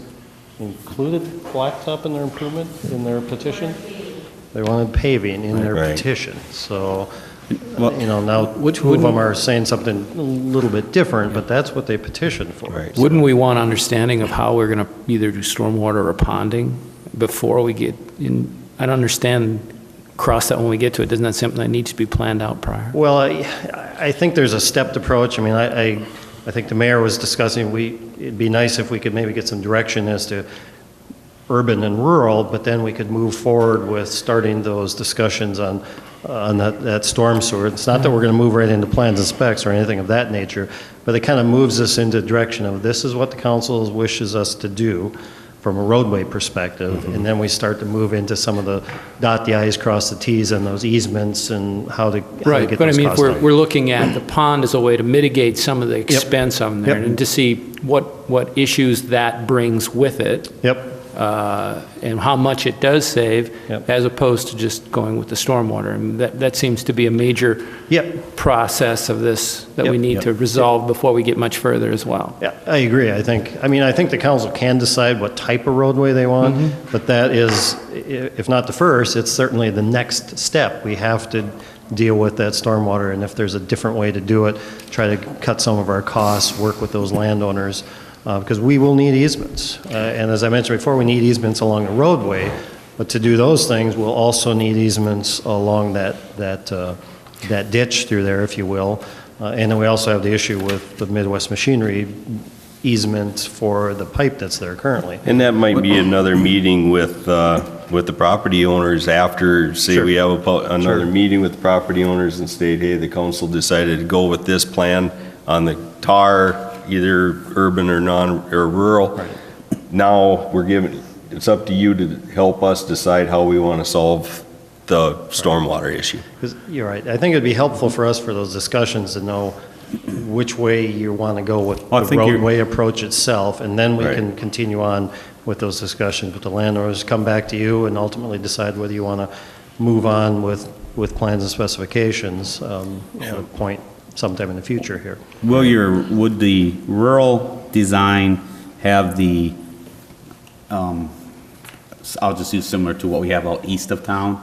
included blacktop in their improvement, in their petition? They wanted paving in their Right. petition, so, Well, now two of them are saying something a little bit different, but that's what they petitioned for. Right. So- Wouldn't we want understanding of how we're going to either do stormwater or ponding before we get in? I don't understand, cross that when we get to it. Isn't that something that needs to be planned out prior? Well, I think there's a stepped approach. I mean, I think the mayor was discussing, it'd be nice if we could maybe get some direction as to urban and rural, but then we could move forward with starting those discussions on that storm sewer. It's not that we're going to move right into plans and specs or anything of that nature, but it kind of moves us into the direction of this is what the council wishes us to do from a roadway perspective, and then we start to move into some of the dot the i's, cross the t's, and those easements and how to Right, get but I those mean, if costs down. we're looking at the pond as a way to mitigate some of the expense of them there, Yep. and to see what issues that brings with it, Yep. and how much it does save, Yep. as opposed to just going with the stormwater. I mean, that seems to be a major Yep. process of this that we Yep. need to resolve before we get much further as well. Yeah, I agree. I think the council can decide what type of roadway they want, but that is, if not the first, it's certainly the next step. We have to deal with that stormwater, and if there's a different way to do it, try to cut some of our costs, work with those landowners, because we will need easements. And as I mentioned before, we need easements along the roadway, but to do those things, we'll also need easements along that ditch through there, if you will. And then we also have the issue with the Midwest Machinery easement for the pipe that's there currently. And that might be another meeting with the property owners after, say we have another meeting with the property owners and state, hey, the council decided to go with this plan on the TAR, either urban or or rural. Now it's up to you to help us decide how we want to solve the stormwater issue. 'Cause you're right. I think it'd be helpful for us for those discussions to know which way you want to go with Well, I the think you're- roadway approach itself, and then we Right. can continue on with those discussions with the landowners, come back to you and ultimately decide whether you want to move on with plans and specifications at a point sometime in the future here. would the rural design have the, I'll just use similar to what we have out east of town,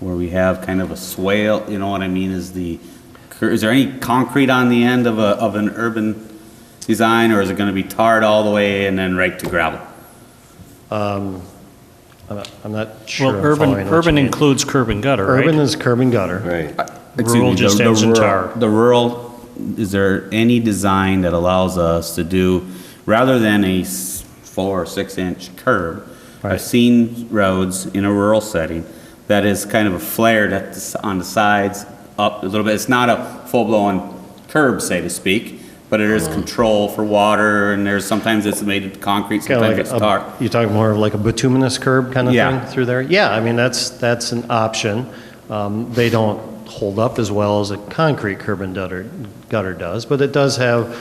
where we have kind of a swale, you know what I mean, is there any concrete on the end of an urban design, or is it gonna be tarred all the way and then right to gravel? I'm not sure. Well, I'm following what you urban mean. includes curb and gutter, right? Urban is curb and gutter. Right. Excuse Rural me, just the ends in rural- tar. The rural, is there any design that allows us to do, rather than a 4 or 6 inch curb? Right. I've seen roads in a rural setting that is kind of a flared on the sides up a little bit. It's not a full-blown curb, say to speak, but it is control for water, and sometimes it's made of concrete, Kind sometimes of it's like tar. you're talking more of like a bituminous curb kind of Yeah. thing through there? Yeah, I mean, that's an option. They don't hold up as well as a concrete curb and gutter does, but it does have,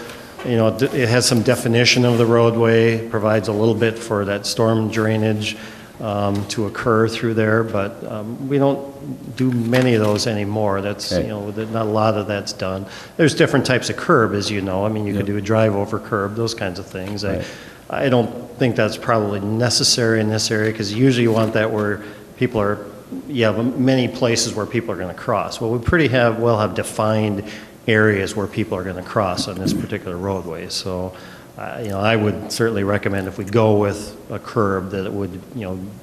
it has some definition of the roadway, provides a little bit for that storm drainage to occur through there, but we don't do many of those anymore. That's, Okay. not a lot of that's done. There's different types of curb, as you know. I mean, you could do a drive-over curb, those kinds of things. I don't think that's probably necessary in this area, because usually you want that where people are, you have many places where people are going to cross. Well, we'll have defined areas where people are going to cross on this particular roadway. So, I would certainly recommend if we go with a curb that it would,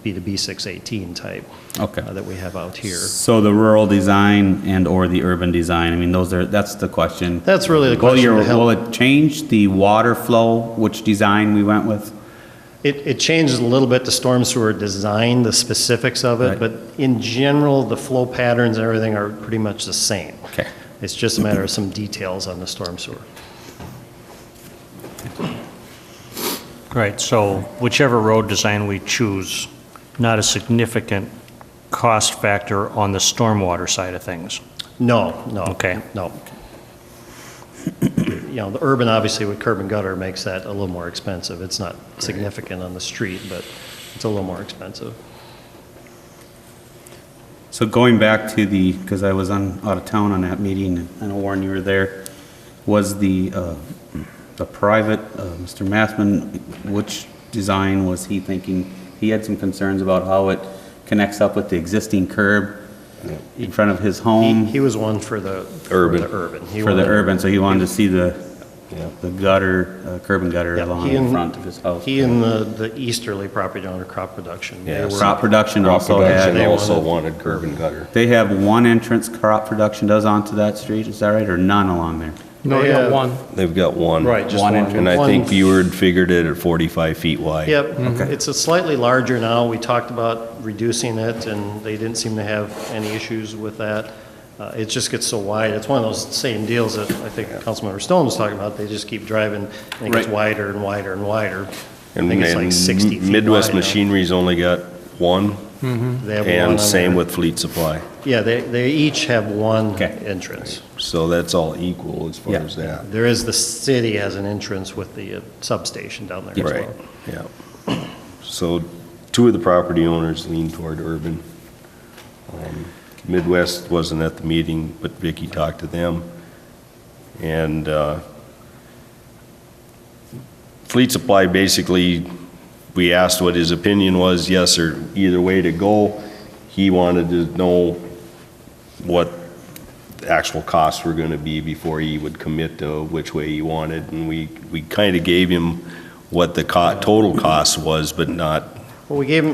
be the B618 type. Okay. That we have out here. So the rural design and or the urban design, I mean, that's the question. That's really the question. Will it change the water flow, which design we went with? It changes a little bit the storm sewer design, the specifics of it, Right. but in general, the flow patterns and everything are pretty much the same. Okay. It's just a matter of some details on the storm sewer. Right, so whichever road design we choose, not a significant cost factor on the stormwater side of things. No. Okay. No. The urban, obviously, with curb and gutter makes that a little more expensive. It's not significant on the street, but it's a little more expensive. So going back to because I was out of town on that meeting, and I know Warren, you were there, was the private, Mr. Massman, which design was he thinking? He had some concerns about how it connects up with the existing curb in front of his home. He was one for the Urban. urban. For the urban, so he wanted to see the gutter, curb and gutter Yeah, along he the and- front of his house. He and the easterly property owner, Crop Production. they Yeah, were- Crop production Crop also production had, also wanted curb and gutter. they have one entrance crop production does onto that street, is that right, or none along there? No, They you got have- one. They've got one. Right, just One one. entrance. And I think One- you had figured it at 45 feet wide. Yep, it's a slightly larger now. We talked about reducing it, and they didn't seem to have any issues with that. It just gets so wide. It's one of those same deals that I think Councilmember Stone was talking about. They just keep driving, and it gets Right. wider and wider and wider. I And think it's like 60 feet Midwest wide now. Machinery's only got one, They have one on and same there. with Fleet Supply. Yeah, they each have one Okay. entrance. So that's all equal as far Yeah. as that. There is, the city has an entrance with the substation down there as Right, well. yeah. So two of the property owners lean toward urban. Midwest wasn't at the meeting, but Vicky talked to them. And Fleet Supply, basically, we asked what his opinion was, yes or either way to go. He wanted to know what the actual costs were gonna be before he would commit to which way he wanted. And we kind of gave him what the total cost was, but not, Well, we gave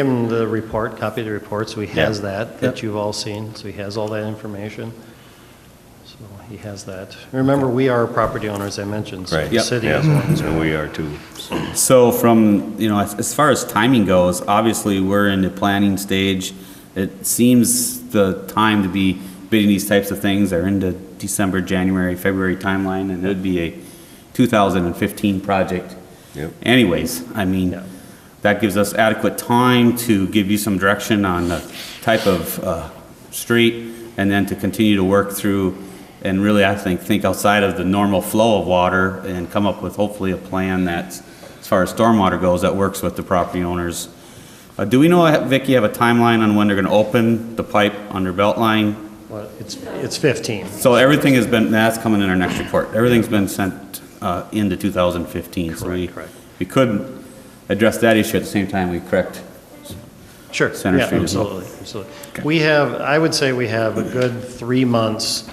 him the report, copy of the report, so he has Yeah. that you've all seen, so he has all that information. So he has that. Remember, we are property owners, I mentioned, so right? the city is one as well. And we are too. So from, as far as timing goes, obviously, we're in the planning stage. It seems the time to be bidding these types of things are into December, January, February timeline, and it would be a 2015 project. Yep. Anyways, I mean, that gives us adequate time to give you some direction on the type of street, and then to continue to work through, and really, I think outside of the normal flow of water, and come up with hopefully a plan that's, as far as stormwater goes, that works with the property owners. Do we know, Vicky, have a timeline on when they're gonna open the pipe under Beltline? Well, it's 15. So everything has been, that's coming in our next report. Everything's been sent into 2015. So Correct. we could address that issue at the same time we correct. Sure, Center yeah, Street as well. absolutely. We have, I would say we have a good 3 months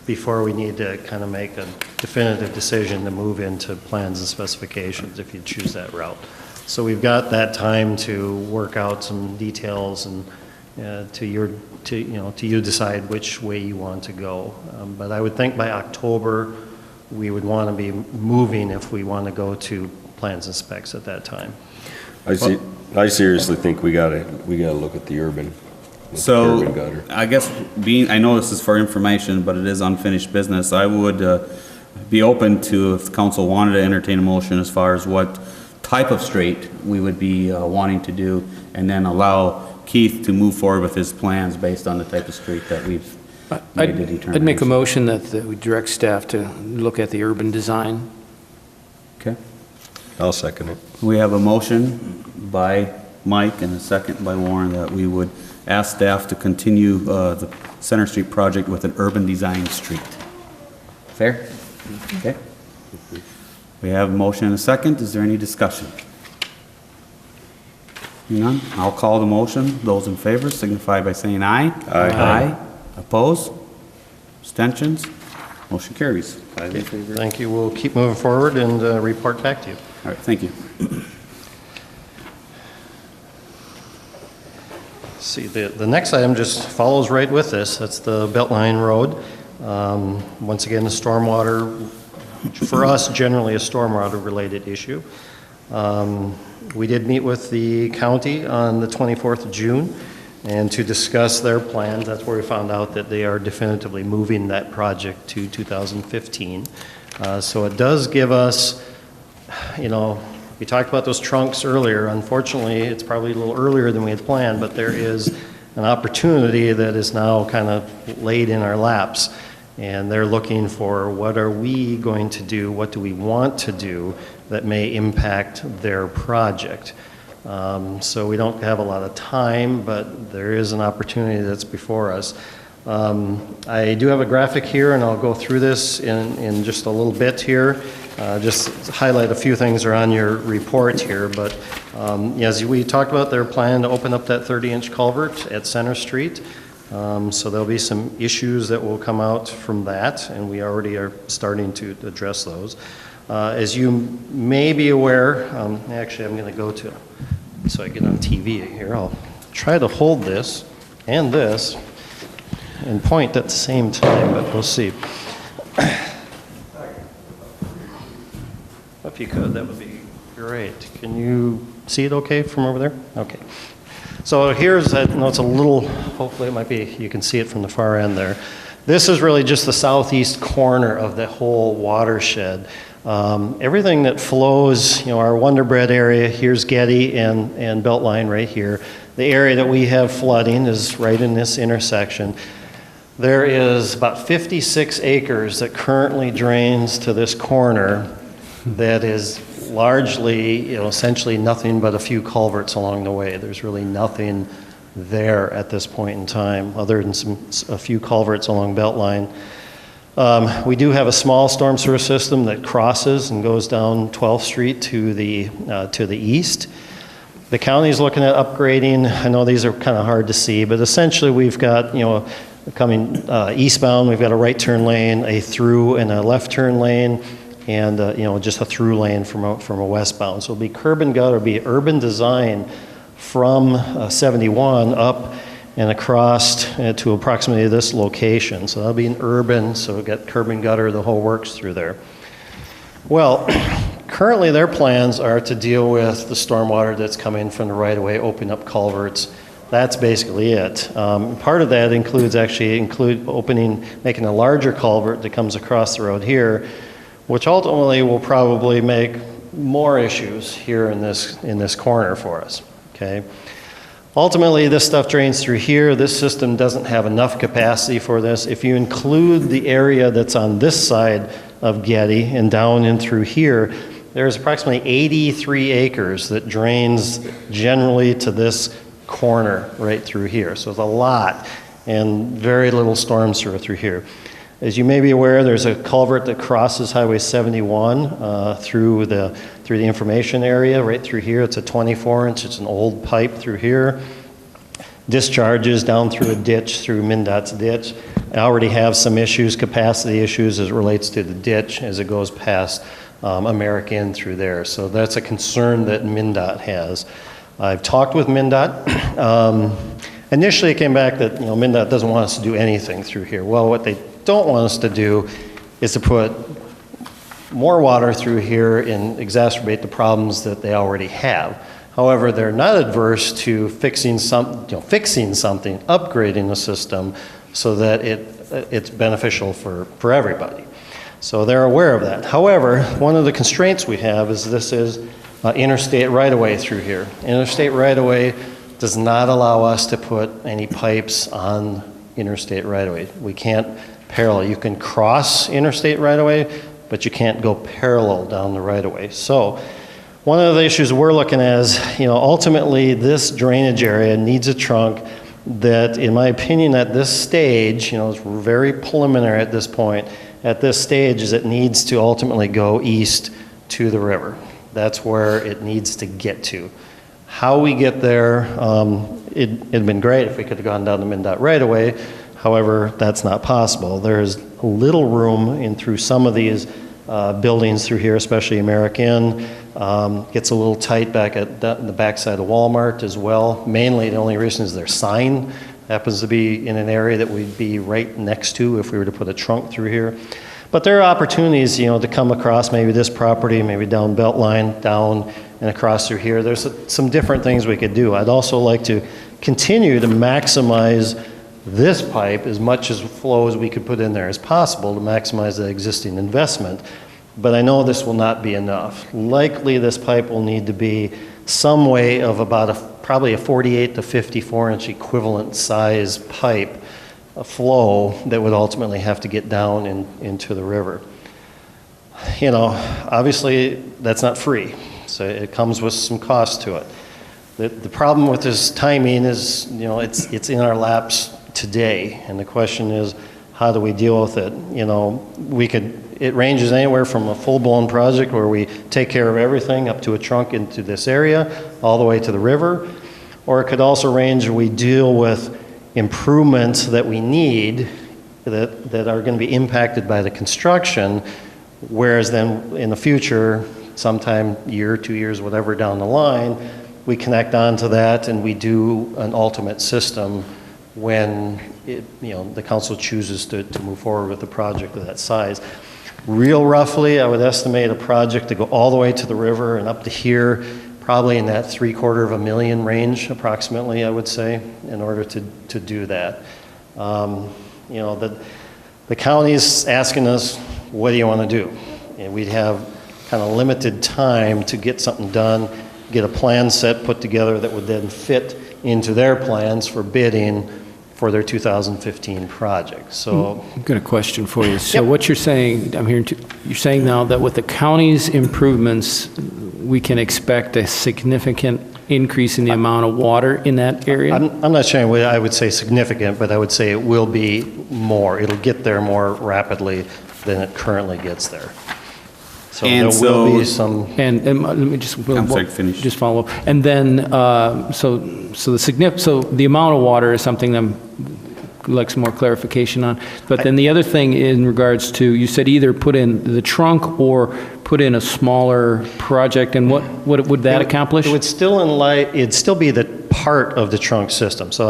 before we need to kind of make a definitive decision to move into plans and specifications if you choose that route. So we've got that time to work out some details and to you decide which way you want to go. But I would think by October, we would want to be moving if we want to go to plans and specs at that time. I seriously think we gotta look at the urban. with the So, curb and gutter. I guess I know this is for information, but it is unfinished business. I would be open to, if the council wanted to entertain a motion as far as what type of street we would be wanting to do, and then allow Keith to move forward with his plans based on the type of street that we've made the determination. I'd make a motion that we direct staff to look at the urban design. Okay. I'll second it. We have a motion by Mike and a second by Warren that we would ask staff to continue the Center Street project with an urban design street. Fair? Okay. We have a motion and a second. Is there any discussion? None? I'll call the motion. Those in favor signify by saying aye. Aye. Opposed? Abstentions? Motion carries. 5 in favor. Thank you. We'll keep moving forward and report back to you. All right, thank you. See, the next item just follows right with this. That's the Beltline Road. Once again, the stormwater, for us, generally a stormwater-related issue. We did meet with the county on the 24th of June, and to discuss their plans. That's where we found out that they are definitively moving that project to 2015. So it does give us, you know, we talked about those trunks earlier. Unfortunately, it's probably a little earlier than we had planned, but there is an opportunity that is now kind of laid in our laps. And they're looking for what are we going to do, what do we want to do that may impact their project. So we don't have a lot of time, but there is an opportunity that's before us. I do have a graphic here, and I'll go through this in just a little bit here. Just highlight a few things that are on your report here, but as we talked about, they're planning to open up that 30-inch culvert at Center Street. So there'll be some issues that will come out from that, and we already are starting to address those. As you may be aware, actually I'm going to go to, so I get on TV here, I'll try to hold this and this and point at the same time, but we'll see. If you could, that would be great. Can you see it okay from over there? Okay. So here's, I know it's a little, hopefully it might be, you can see it from the far end there. This is really just the southeast corner of the whole watershed. Everything that flows, you know, our Wonder Bread area, here's Getty and Beltline right here. The area that we have flooding is right in this intersection. There is about 56 acres that currently drains to this corner that is largely, you know, essentially nothing but a few culverts along the way. There's really nothing there at this point in time, other than a few culverts along Beltline. We do have a small storm sewer system that crosses and goes down 12th Street to the east. The county is looking at upgrading. I know these are kind of hard to see, but essentially we've got, you know, coming eastbound, we've got a right turn lane, a through and a left turn lane, and you know, just a through lane from a westbound. So it'll be curb and gutter, it'll be urban design from 71 up and across to approximately this location. So that'll be an urban, so we've got curb and gutter, the whole works through there. Well, currently their plans are to deal with the stormwater that's coming from the right-of-way, open up culverts. That's basically it. Part of that includes making a larger culvert that comes across the road here, which ultimately will probably make more issues here in this corner for us, okay? Ultimately, this stuff drains through here. This system doesn't have enough capacity for this. If you include the area that's on this side of Getty and down in through here, there's approximately 83 acres that drains generally to this corner right through here. So it's a lot and very little storm sewer through here. As you may be aware, there's a culvert that crosses Highway 71 through the information area right through here. It's a 24-inch. It's an old pipe through here. Discharges down through a ditch, through MnDOT's ditch. I already have some issues, capacity issues as it relates to the ditch as it goes past American through there. So that's a concern that MnDOT has. I've talked with MnDOT. Initially it came back that, you know, MnDOT doesn't want us to do anything through here. Well, what they don't want us to do is to put more water through here and exacerbate the problems that they already have. However, they're not adverse to fixing something, upgrading the system so that it's beneficial for everybody. So they're aware of that. However, one of the constraints we have is this is interstate right-of-way through here. Interstate right-of-way does not allow us to put any pipes on interstate right-of-way. We can't parallel. You can cross interstate right-of-way, but you can't go parallel down the right-of-way. So one of the issues we're looking at is, you know, ultimately this drainage area needs a trunk that, in my opinion, at this stage, you know, it's very preliminary at this point, at this stage is it needs to ultimately go east to the river. That's where it needs to get to. How we get there, it'd been great if we could have gone down the MnDOT right away. However, that's not possible. There's little room in through some of these buildings through here, especially American. Gets a little tight back at the backside of Walmart as well. Mainly, the only reason is their sign happens to be in an area that we'd be right next to if we were to put a trunk through here. But there are opportunities, to come across maybe this property, maybe down Beltline, down and across through here. There's some different things we could do. I'd also like to continue to maximize this pipe as much as flow as we could put in there as possible to maximize the existing investment. But I know this will not be enough. Likely this pipe will need to be some way of about probably a 48 to 54 inch equivalent size pipe, a flow that would ultimately have to get down into the river. Obviously that's not free, so it comes with some cost to it. The problem with this timing is, it's in our laps today, and the question is, how do we deal with it? It ranges anywhere from a full-blown project where we take care of everything up to a trunk into this area, all the way to the river, or it could also range where we deal with improvements that we need that are going to be impacted by the construction, whereas then in the future, sometime year, 2 years, whatever down the line, we connect onto that and we do an ultimate system when the council chooses to move forward with a project of that size. Real roughly, I would estimate a project to go all the way to the river and up to here, probably in that $750,000 range, approximately, I would say, in order to do that. The county's asking us, what do you want to do? And we'd have kind of limited time to get something done, get a plan set put together that would then fit into their plans for bidding for their 2015 project. So I've got a question for you. So Yep. what you're saying, you're saying now that with the county's improvements, we can expect a significant increase in the amount of water in that area? I'm not sure I would say significant, but I would say it will be more. It'll get there more rapidly than it currently gets there. So And there will be so- some. And let me just I'm sorry, finish. just follow up. And then so the amount of water is something I'm like some more clarification on. But then the other thing in regards to, you said either put in the trunk or put in a smaller project, and what would that accomplish? It would it'd still be the part of the trunk system. So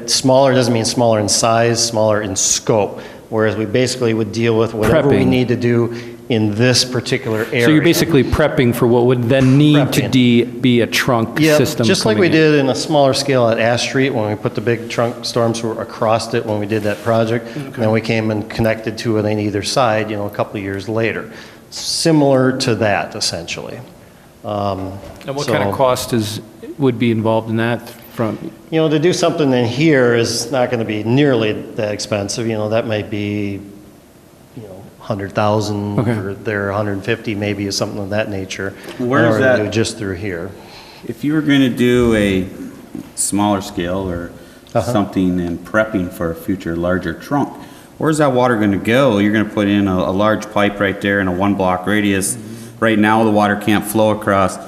smaller doesn't mean smaller in size, smaller in scope. Whereas we basically would deal with whatever we Prepping. need to do in this particular area. So you're basically prepping for what would then need to be a trunk Yeah, system. just like coming we in. did in a smaller scale at Ash Street when we put the big trunk storms across it when we did that project. And then we came and connected to it on either side, a couple of years later. Similar to that, essentially. And what kind of cost would be involved in that from? To do something in here is not going to be nearly that expensive. That might be, 100,000 Okay. or there 150 maybe, or something of that nature. Where in is order to that- do just through here. If you were going to do a smaller scale or something and prepping for a future larger trunk, where's that water going to go? You're going to put in a large pipe right there in a 1-block radius. Right now, the water can't flow across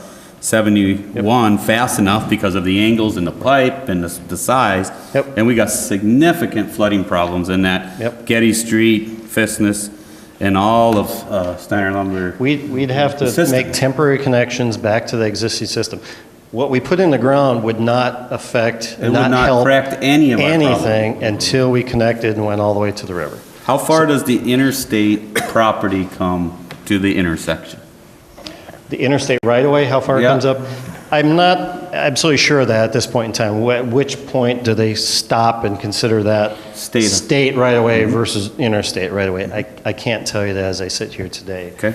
71 fast enough because of the angles in the pipe and the size. Yep. And we got significant flooding problems in that Yep. Getty Street, Fisness, and all of Steiner Lumber. We'd have The to system. make temporary connections back to the existing system. What we put in the ground would not affect, It would not not help correct any of our anything until we connected and went all the way to the river. How far does the interstate property come to the intersection? The interstate right-of-way, how far it Yeah. comes up? I'm not absolutely sure of that at this point in time. At which point do they stop and consider that State. state right-of-way versus interstate right-of-way? I can't tell you that as I sit here today. Okay.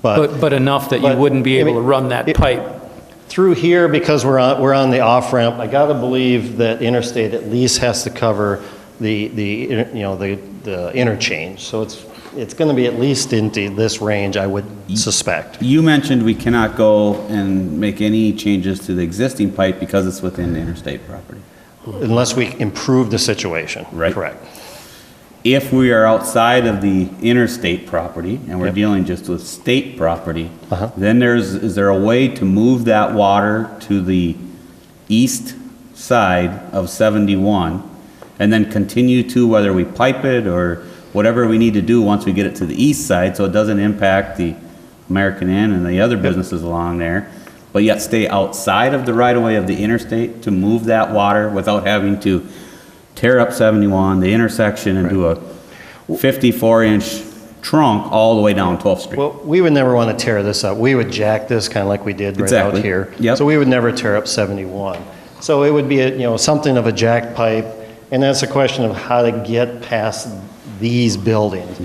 But enough that you but, wouldn't be I able mean, to run that it- pipe. Through here, because we're on the off-ramp, I gotta believe that interstate at least has to cover the interchange. So it's gonna be at least into this range, I would suspect. You mentioned we cannot go and make any changes to the existing pipe because it's within the interstate property. Unless we improve the situation. Right. Correct. if we are outside of the interstate property and we're Yep. dealing just with state property, Uh-huh. then is there a way to move that water to the east side of 71 and then continue to, whether we pipe it or whatever we need to do once we get it to the east side so it doesn't impact the American Inn and the other businesses along there, but yet stay outside of the right-of-way of the interstate to move that water without having to tear up 71, the intersection, and do a 54-inch trunk all the way down 12th Street? Well, we would never want to tear this up. We would jack this kind of like we did right out Exactly. here. Yep. So we would never tear up 71. So it would be, something of a jack pipe, and that's a question of how to get past these buildings.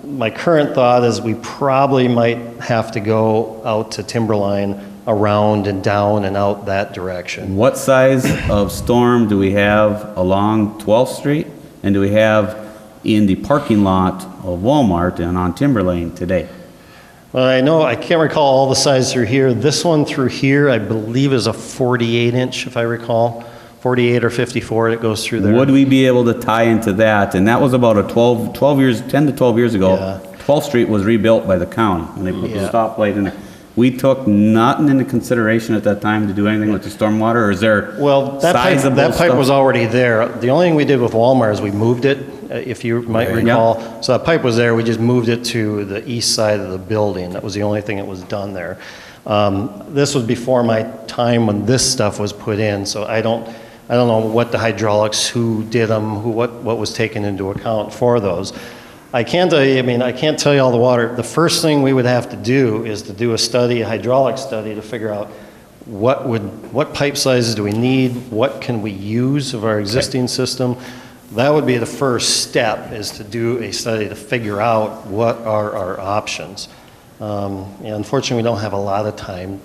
My current thought is we probably might have to go out to Timberline, around and down and out that direction. What size of storm do we have along 12th Street? And do we have in the parking lot of Walmart and on Timberlane today? Well, I can't recall all the sizes through here. This one through here, I believe, is a 48-inch, if I recall. 48 or 54 that goes through there. Would we be able to tie into that? And that was about a 10 to 12 years ago. Yeah. 12th Street was rebuilt by the county, and they put the Yeah. stoplight in there. We took nothing into consideration at that time to do anything with the stormwater, or is there Well, that pipe sizable stuff? was already there. The only thing we did with Walmart is we moved it, if you might Okay. recall. So that pipe was there, we just moved it to the east side of the building. That was the only thing that was done there. This was before my time when this stuff was put in, so I don't know what the hydraulics, who did them, what was taken into account for those. I can't tell you, I can't tell you all the water. The first thing we would have to do is to do a study, a hydraulic study, to figure out what pipe sizes do we need, what can we use of our existing system. That would be the first step, is to do a study to figure out what are our options. And unfortunately, we don't have a lot of time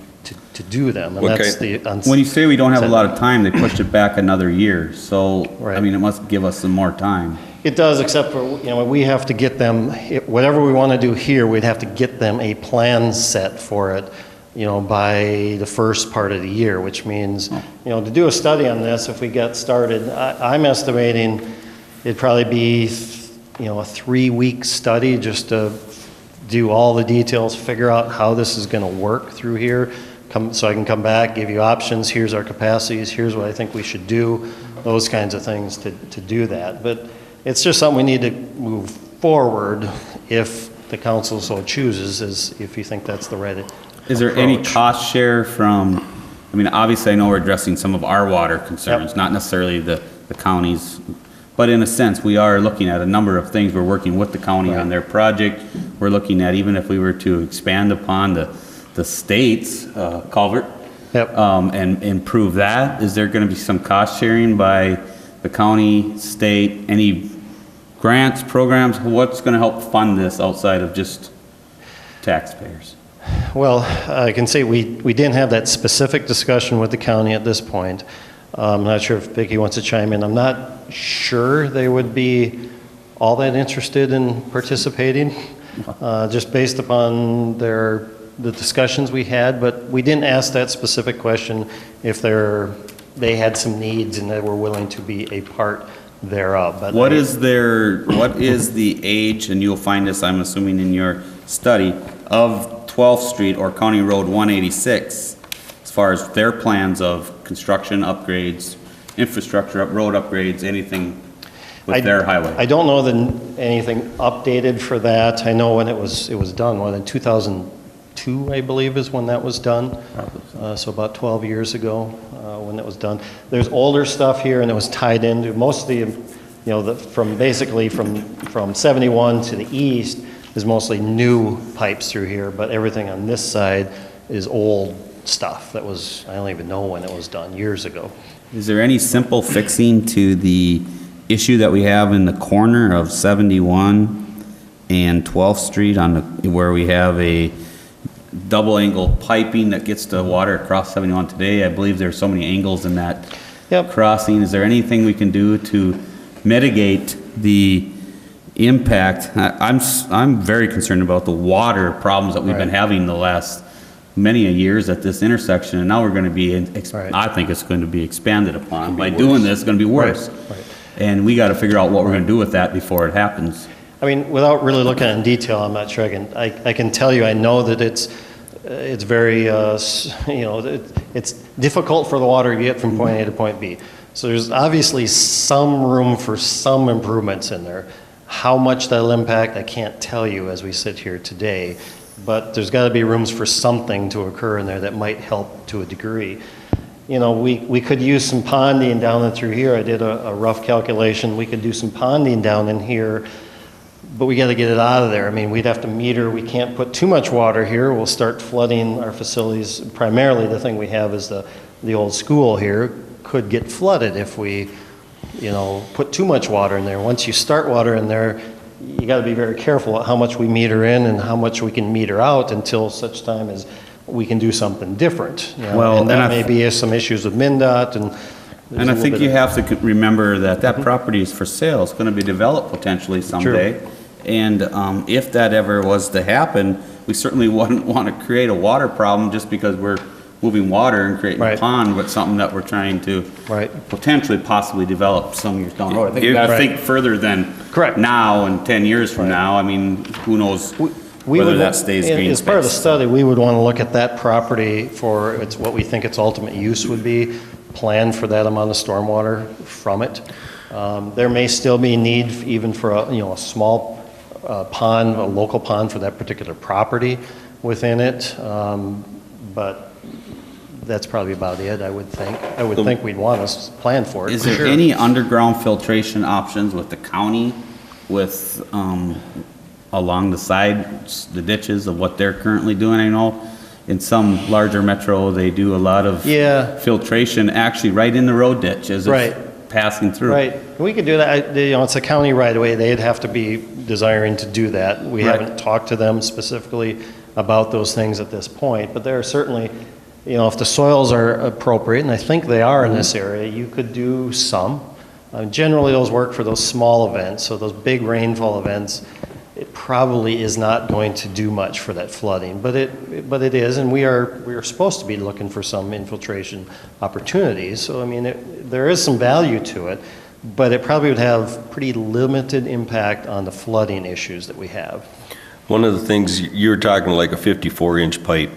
to do them, and that's the. When you say we don't have a lot of time, they pushed it back another year, so, Right. I mean, it must give us some more time. It does, except for, we have to get them, whatever we want to do here, we'd have to get them a plan set for it, by the first part of the year, which means, to do a study on this, if we get started, I'm estimating it'd probably be, a 3-week study just to do all the details, figure out how this is going to work through here, so I can come back, give you options, here's our capacities, here's what I think we should do, those kinds of things to do that. But it's just something we need to move forward if the council so chooses, if you think that's the right approach. Is there any cost share from, obviously I know we're addressing some of our water concerns, Yep. not necessarily the county's, but in a sense, we are looking at a number of things. We're working with the county on their project. We're looking at, even if we were to expand upon the state's culvert, Yep. and improve that, is there gonna be some cost sharing by the county, state, any grants, programs? What's gonna help fund this outside of just taxpayers? Well, I can say we didn't have that specific discussion with the county at this point. I'm not sure if Vicki wants to chime in. I'm not sure they would be all that interested in participating, just based upon the discussions we had, but we didn't ask that specific question if they had some needs and they were willing to be a part thereof. But What is the age, and you'll find this, I'm assuming, in your study, of 12th Street or County Road 186, as far as their plans of construction upgrades, infrastructure, road upgrades, anything with their highway? I don't know anything updated for that. I know when it was done, in 2002, I believe, is when that was done. So about 12 years ago, when it was done. There's older stuff here, and it was tied into most of the, from 71 to the east is mostly new pipes through here, but everything on this side is old stuff that was, I don't even know when it was done, years ago. Is there any simple fixing to the issue that we have in the corner of 71 and 12th Street where we have a double angle piping that gets the water across 71 today? I believe there's so many angles in that Yep. crossing. Is there anything we can do to mitigate the impact? I'm very concerned about the water problems that we've been Right. having the last many a years at this intersection, and now we're going to be, Right. I think it's going to be expanded upon. By doing this, it's going to be worse. Right. And we gotta figure out what we're gonna do with that before it happens. I mean, without really looking at it in detail, I'm not sure I can tell you, I know that it's very, it's difficult for the water to get from point A to point B. So there's obviously some room for some improvements in there. How much that'll impact, I can't tell you as we sit here today, but there's got to be rooms for something to occur in there that might help to a degree. We could use some ponding down and through here. I did a rough calculation. We could do some ponding down in here, but we got to get it out of there. I mean, we'd have to meter. We can't put too much water here. We'll start flooding our facilities. Primarily, the thing we have is the old school here could get flooded if we, put too much water in there. Once you start water in there, you got to be very careful at how much we meter in and how much we can meter out until such time as we can do something different. And that may be some issues with MnDOT And I think you have to remember that property is for sale. It's gonna be developed potentially someday. True. And if that ever was to happen, we certainly wouldn't want to create a water problem just because we're moving water and creating a Right. pond, but something that we're trying to Right. potentially possibly develop some years down the road. I think we gotta Right. think further than Correct. now and 10 years from now. I mean, who knows whether that stays green As part of the space. study, we would want to look at that property for what we think its ultimate use would be, plan for that amount of stormwater from it. There may still be need even for a small pond, a local pond for that particular property within it, but that's probably about it, I would think. I would think we'd want to plan for it. Is for there sure. any underground filtration options with the county, with, along the sides, the ditches of what they're currently doing? I know in some larger metro, they do a lot of Yeah. filtration actually right in the road ditch as Right. it's passing through. Right, we could do that. It's a county right away. They'd have to be desiring to do that. We Right. haven't talked to them specifically about those things at this point, but there are certainly, if the soils are appropriate, and I think they are in this area, you could do some. Generally, those work for those small events, so those big rainfall events, it probably is not going to do much for that flooding, but it is, and we are supposed to be looking for some infiltration opportunities. So I mean, there is some value to it, but it probably would have pretty limited impact on the flooding issues that we have. One of the things, you're talking like a 54-inch pipe,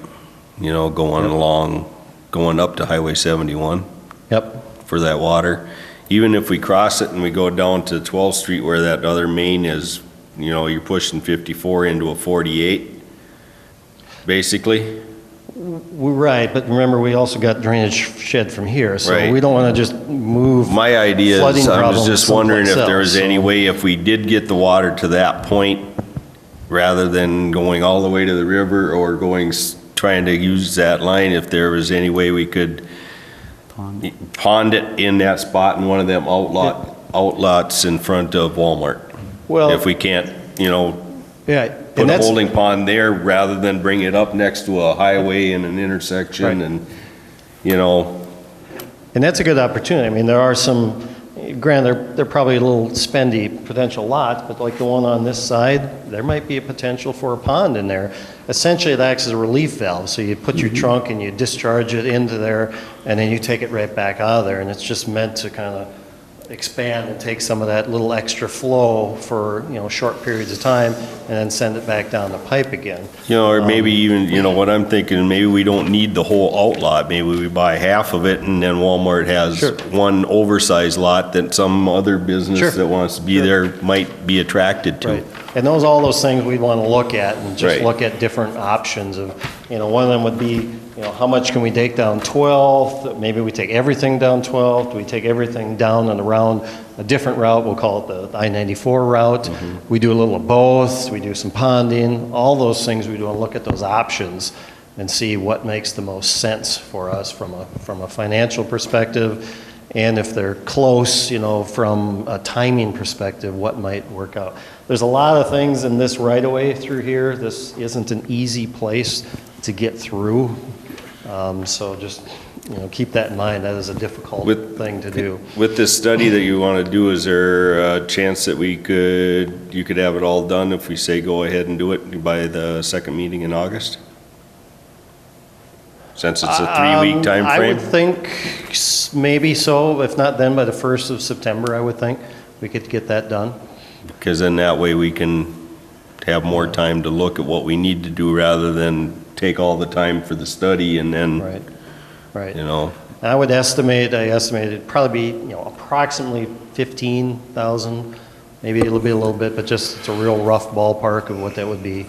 going up to Highway 71 Yep. for that water. Even if we cross it and we go down to 12th Street where that other main is, you're pushing 54 into a 48, basically. We're right, but remember, we also got drainage shed from here, so Right. we don't want to just move. My idea flooding is, I was problems just wondering if someplace there was else, any so- way, if we did get the water to that point, rather than going all the way to the river or trying to use that line, if there was any way we could pond it in that spot in one of them outlots in front of Walmart. Well, If we can't, yeah, put and a that's, holding pond there rather than bring it up next to a highway and an intersection Right. and, and that's a good opportunity. I mean, there are some, granted, they're probably a little spendy potential lots, but like the one on this side, there might be a potential for a pond in there. Essentially, it acts as a relief valve, so you put your trunk and you discharge it into there, and then you take it right back out of there, and it's just meant to kind of expand and take some of that little extra flow for, short periods of time, and then send it back down the pipe again. or maybe even, what I'm thinking, maybe we don't need the whole outlot. Maybe we buy half of it and then Walmart has Sure. one oversized lot that some other Sure. business that wants to be there might be attracted to. Right. And all those things we'd want to look at and just Right. look at different options of, one of them would be, how much can we take down 12th? Maybe we take everything down 12th. Do we take everything down and around a different route? We'll call it the I-94 route. We do a little of both. We do some ponding. All those things we do and look at those options and see what makes the most sense for us from a financial perspective. And if they're close, from a timing perspective, what might work out. There's a lot of things in this right-of-way through here. This isn't an easy place to get through. So just, keep that in mind. That is a difficult thing to do. With this study that you want to do, is there a chance that you could have it all done if we say go ahead and do it by the second meeting in August? Since it's a 3-week time I frame. would think maybe so. If not then, by the 1st of September, I would think. we could get that done. Because then that way we can have more time to look at what we need to do rather than take all the time for the study and then, Right, right. you know, I estimate it'd probably be, approximately 15,000, maybe it'll be a little bit, but just, it's a real rough ballpark of what that would be,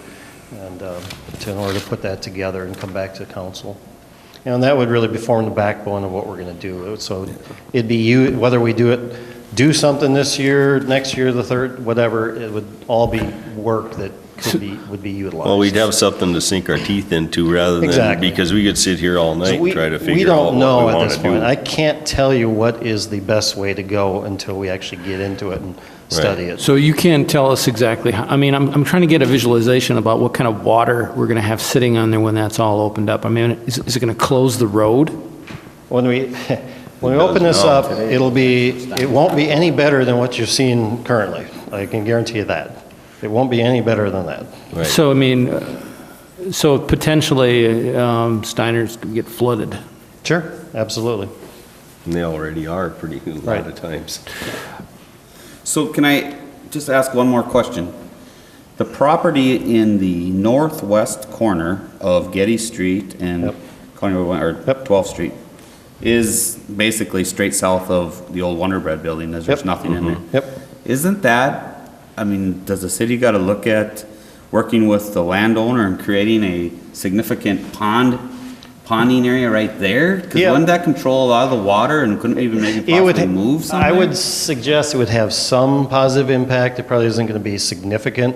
and in order to put that together and come back to council. And that would really be forming the backbone of what we're going to do. So it'd be whether we do something this year, next year, the third, whatever, it would all be work that would be utilized. well, we'd have something to sink our teeth into rather than, Exactly. because we could sit here all night So and we- try to we figure out don't know what we at want this to point. do. I can't tell you what is the best way to go until we actually get into it and study it. So you can't tell us exactly, I mean, I'm trying to get a visualization about what kind of water we're going to have sitting on there when that's all opened up. I mean, is it going to close the road? When we open this up, it won't be any better than what you're seeing currently. I can guarantee you that. It won't be any better than that. Right. So, I mean, so potentially Steiner's could get flooded. Sure, absolutely. And they already are pretty, a lot Right. of times. So can I just ask one more question? The property in the northwest corner of Getty Street and Yep. County Road 1, or Yep. 12th Street is basically straight south of the old Wonder Bread building. There's Yep. nothing in there. Yep. Isn't that, I mean, does the city got to look at working with the landowner and creating a significant ponding area right there? Because Yeah. wouldn't that control a lot of the water and couldn't even maybe It would, possibly move something? I would suggest it would have some positive impact. It probably isn't going to be significant,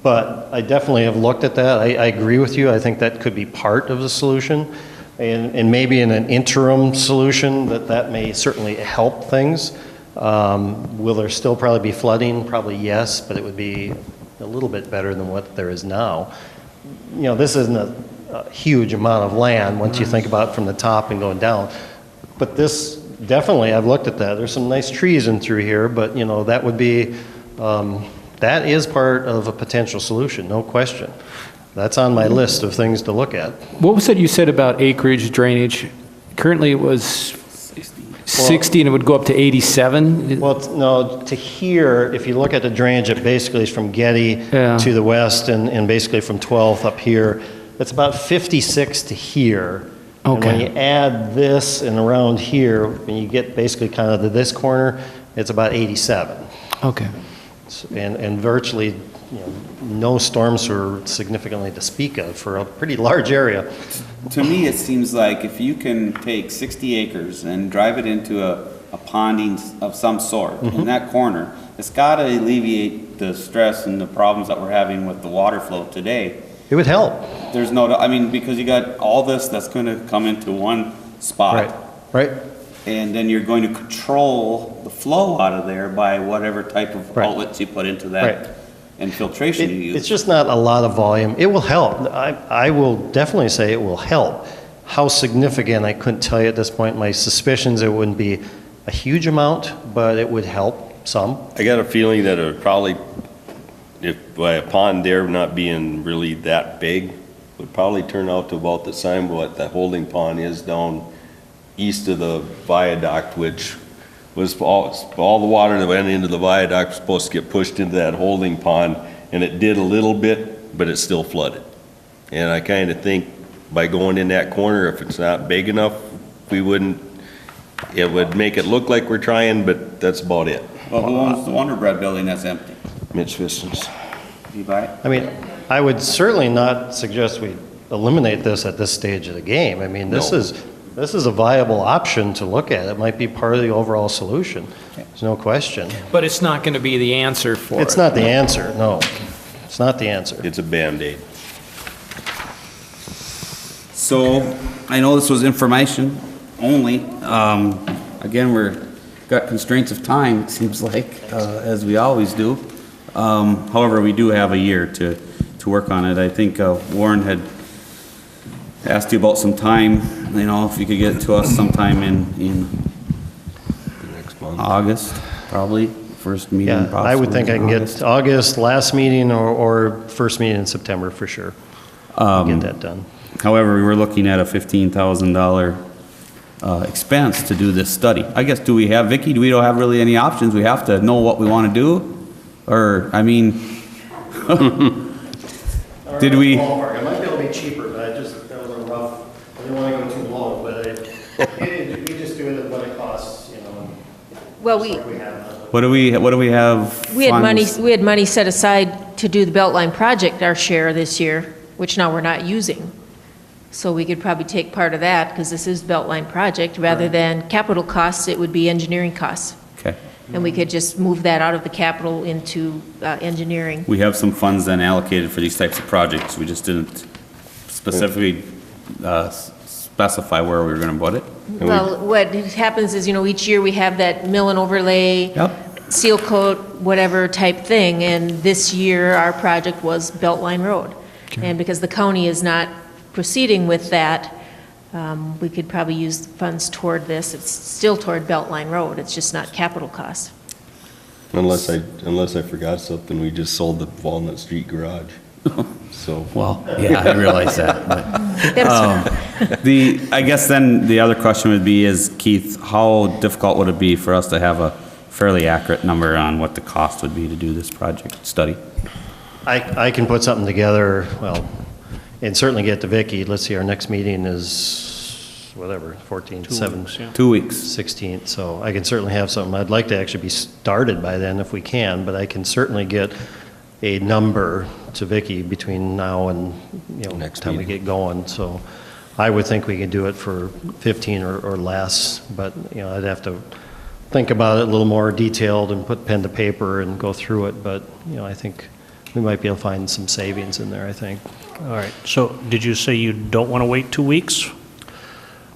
but I definitely have looked at that. I agree with you. I think that could be part of the solution, and maybe in an interim solution that may certainly help things. Will there still probably be flooding? Probably yes, but it would be a little bit better than what there is now. This isn't a huge amount of land once you think about it from the top and going down. But this, definitely, I've looked at that. There's some nice trees in through here, but, that would be, that is part of a potential solution, no question. That's on my list of things to look at. What was it you said about acreage drainage? Currently it was 60 and it would go up to 87? Well, no, to here, if you look at the drainage, it basically is from Getty Yeah. to the west and basically from 12th up here. It's about 56 to here. And when Okay. you add this and around here, when you get basically kind of to this corner, it's about 87. Okay. And virtually, no storms are significantly to speak of for a pretty large area. To me, it seems like if you can take 60 acres and drive it into a ponding of some sort in that corner, it's got to alleviate the stress and the problems that we're having with the water flow today. It would help. There's no, I mean, because you got all this that's going to come into one spot. Right, right. And then you're going to control the flow out of there by whatever type of Right. outlets you put into Right. that and filtration you use. It's just not a lot of volume. It will help. I will definitely say it will help. How significant, I couldn't tell you at this point. My suspicions, it wouldn't be a huge amount, but it would help some. I got a feeling that it would probably, if by a pond there not being really that big, would probably turn out to about the same what the holding pond is down east of the viaduct, which was all the water that went into the viaduct was supposed to get pushed into that holding pond, and it did a little bit, but it still flooded. And I kind of think by going in that corner, if it's not big enough, it would make it look like we're trying, but that's about it. Well, who owns the Wonder Bread building that's empty? Mitch Vistons. Do you buy it? I mean, I would certainly not suggest we eliminate this at this stage of the game. I mean, this No. is a viable option to look at. It might be part of the overall solution. There's no question. But it's not going to be the answer for it. It's not the answer, no. It's not the answer. It's a Band-Aid. So, I know this was information only. Again, got constraints of time, it seems like, as we always do. However, we do have a year to work on it. I think Warren had asked you about some time, if you could get it to us sometime in Next month. August, probably, first meeting Yeah, possibly. I would think I in can get August. August, last meeting, or first meeting in September for sure. Get that done. However, we were looking at a $15,000 expense to do this study. I guess, do we have, Vicky, do we don't have really any options? We have to know what we want to do? Or, I mean, did we? Ballpark. It might be able to be cheaper, but that was a rough, I didn't want to go too low, but we just do it at what it costs, you know. Well, just like we have done. What do we have? we funds? had money set aside to do the Beltline project, our share this year, which now we're not using. So we could probably take part of that, because this is Beltline project, rather than capital costs, it would be engineering costs. Okay. And we could just move that out of the capital into engineering. We have some funds then allocated for these types of projects. We just didn't specifically specify where we were going to put it. Well, what happens is, each year we have that mill and overlay, Yep. seal coat, whatever type thing, and this year our project was Beltline Road. And because the county is not proceeding with that, we could probably use funds toward this. It's still toward Beltline Road, it's just not capital costs. Unless I forgot something, we just sold the Walnut Street garage. So, Well, yeah, I realize that, but. That's- I guess then the other question would be is, Keith, how difficult would it be for us to have a fairly accurate number on what the cost would be to do this project study? I can put something together, well, and certainly get to Vicky. Let's see, our next meeting is, whatever, 14th, 7th, 2 weeks. 16th, so I can certainly have something. I'd like to actually be started by then if we can, but I can certainly get a number to Vicky between now and, Next time we meeting. get going. So I would think we could do it for 15 or less, but, I'd have to think about it a little more detailed and put pen to paper and go through it, but, I think we might be able to find some savings in there, I think. All right, so did you say you don't want to wait 2 weeks?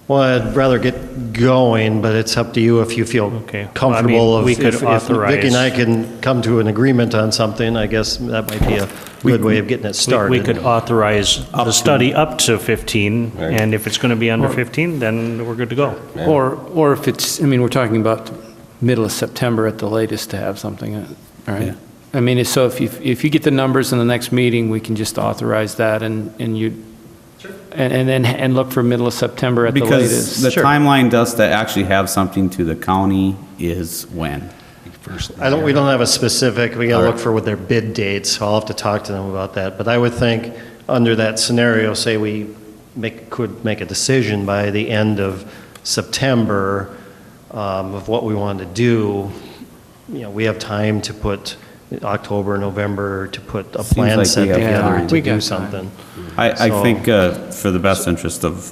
Well, I'd rather get going, but it's up to you if you feel Okay. comfortable. Well, I mean, we if- could if authorize- Vicky and I can come to an agreement on something, I guess that might be a good way of getting it started. We could authorize the study up to 15, Right. and if it's going to be under 15, then we're good to go. Yeah. Or if it's, we're talking about middle of September at the latest to have something, all Yeah. right? So if you get the numbers in the next meeting, we can just authorize that and you, and look for middle of September at the Because latest. the Sure. timeline does to actually have something to the county is when? We don't have a specific, we gotta look for what their bid dates, so I'll have to talk to them about that. But I would think, under that scenario, say we could make a decision by the end of September of what we want to do. We have time to put October, November, to put a plan like set we have together time. to We do got time. something. I So- think for the best interest of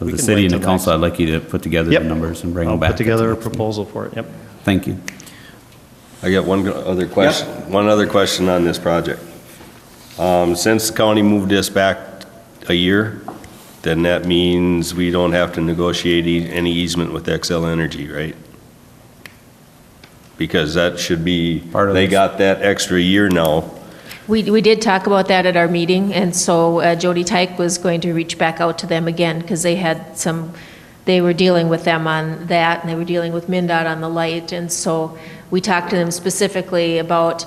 We the can city wait and the till council, next- I'd like you to put together the Yep. numbers and bring I'll them back. put together a at the next meeting. proposal for it, yep. Thank you. I got one other question, one other question on this project. Since the county moved this back a year, then that means we don't have to negotiate any easement with XL Energy, right? Because that should be, Part of they this. got that extra year now. We did talk about that at our meeting, and so Jody Tyke was going to reach back out to them again, because they were dealing with them on that, and they were dealing with MinDOT on the light, and so we talked to them specifically about,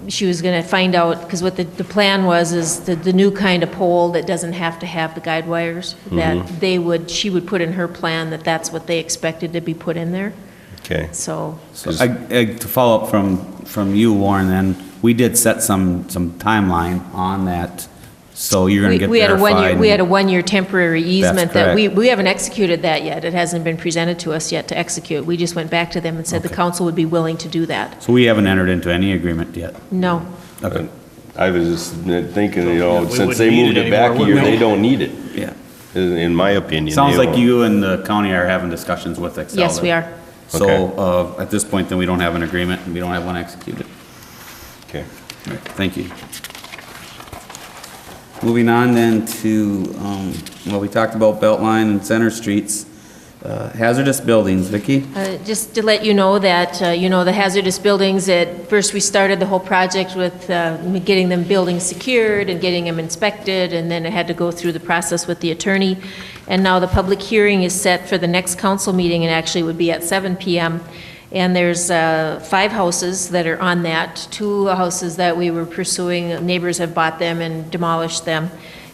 she was going to find out, because what the plan was, is the new kind of pole that doesn't have to have the guide wires, that she would put in her plan that that's what they expected to be put in there, Okay. so. So to follow up from you, Warren, then, we did set some timeline on that, so you're gonna get We had a verified. we had a one-year temporary easement that correct. we haven't executed that yet. It hasn't been presented to us yet to execute. We just went back to them and said the council would be willing to do that. So we haven't entered into any agreement yet? No. Okay. I was just thinking, we since wouldn't they need moved it it back a anymore, year, would we? they don't need it, Yeah. in my opinion. Sounds They like don't. you and the county are having discussions with Excel. Yes, we then. are. So, at this point, then, we don't have an agreement, and we don't have one executed. Okay. All right, thank you. Moving on then to, we talked about Beltline and Center Streets. Hazardous buildings, Vicki? Just to let you know that, the hazardous buildings, at first we started the whole project with getting them buildings secured and getting them inspected, and then it had to go through the process with the attorney. And now the public hearing is set for the next council meeting, and actually would be at 7 PM. And there's 5 houses that are on that, 2 houses that we were pursuing, neighbors have bought them and demolished them.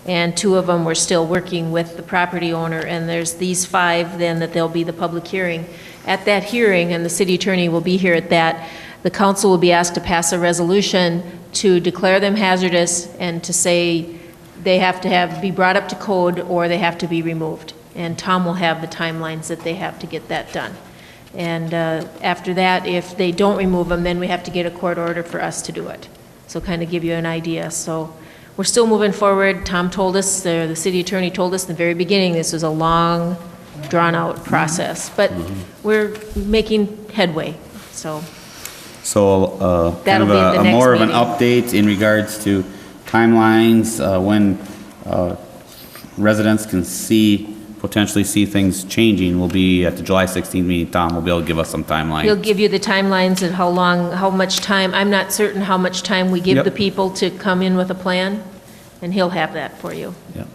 and 2 of them we're still working with the property owner, and there's these 5 then that there'll be the public hearing. At that hearing, and the city attorney will be here at that, the council will be asked to pass a resolution to declare them hazardous and to say they have to be brought up to code or they have to be removed. And Tom will have the timelines that they have to get that done. And after that, if they don't remove them, then we have to get a court order for us to do it. So kind of give you an idea. So we're still moving forward. Tom told us, the city attorney told us in the very beginning, this was a long, drawn-out process. But we're making headway, so. So, kind That'll of be the a next more of an meeting. update in regards to timelines, when residents can potentially see things changing will be at the July 16th meeting. Tom will be able to give us some He'll timeline. give you the timelines and how much time, I'm not certain how much time we give Yep. the people to come in with a plan, and he'll have that for you. Yeah.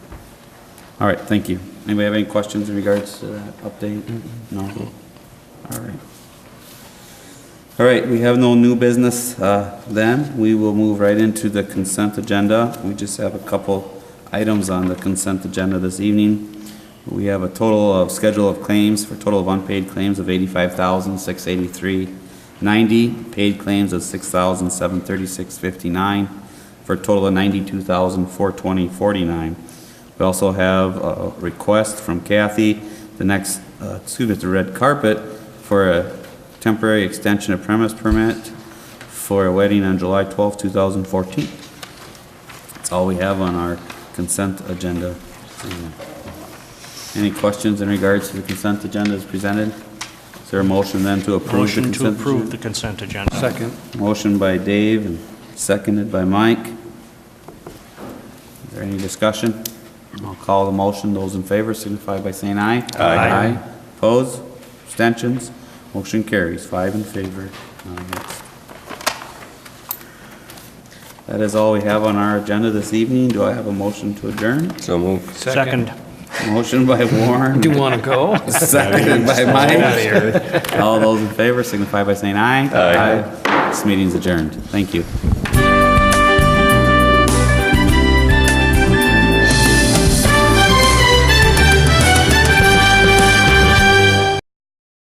All right, thank you. Anybody have any questions in regards to that update? No? All right. All right, we have no new business then. We will move right into the consent agenda. We just have a couple items on the consent agenda this evening. We have a total of schedule of claims for total of unpaid claims of $85,683.90, paid claims of $6,736.59, for a total of $92,420.49. We also have a request from Kathy, the red carpet, for a temporary extension of premise permit for a wedding on July 12, 2014. That's all we have on our consent agenda. Any questions in regards to the consent agenda as presented? Is there a motion then to approve the Motion consent to agenda? approve the consent agenda. Second. Motion by Dave and seconded by Mike. Is there any discussion? I'll call the motion. Those in favor signify by saying aye. Aye. Opposed? Abstentions? Motion carries. 5 in favor, none against. That is all we have on our agenda this evening. Do I have a motion to adjourn? So move. Second. Motion by Warren. Do you want to go? Seconded by Mike. All those in favor signify by saying aye. Aye. This meeting's adjourned. Thank you.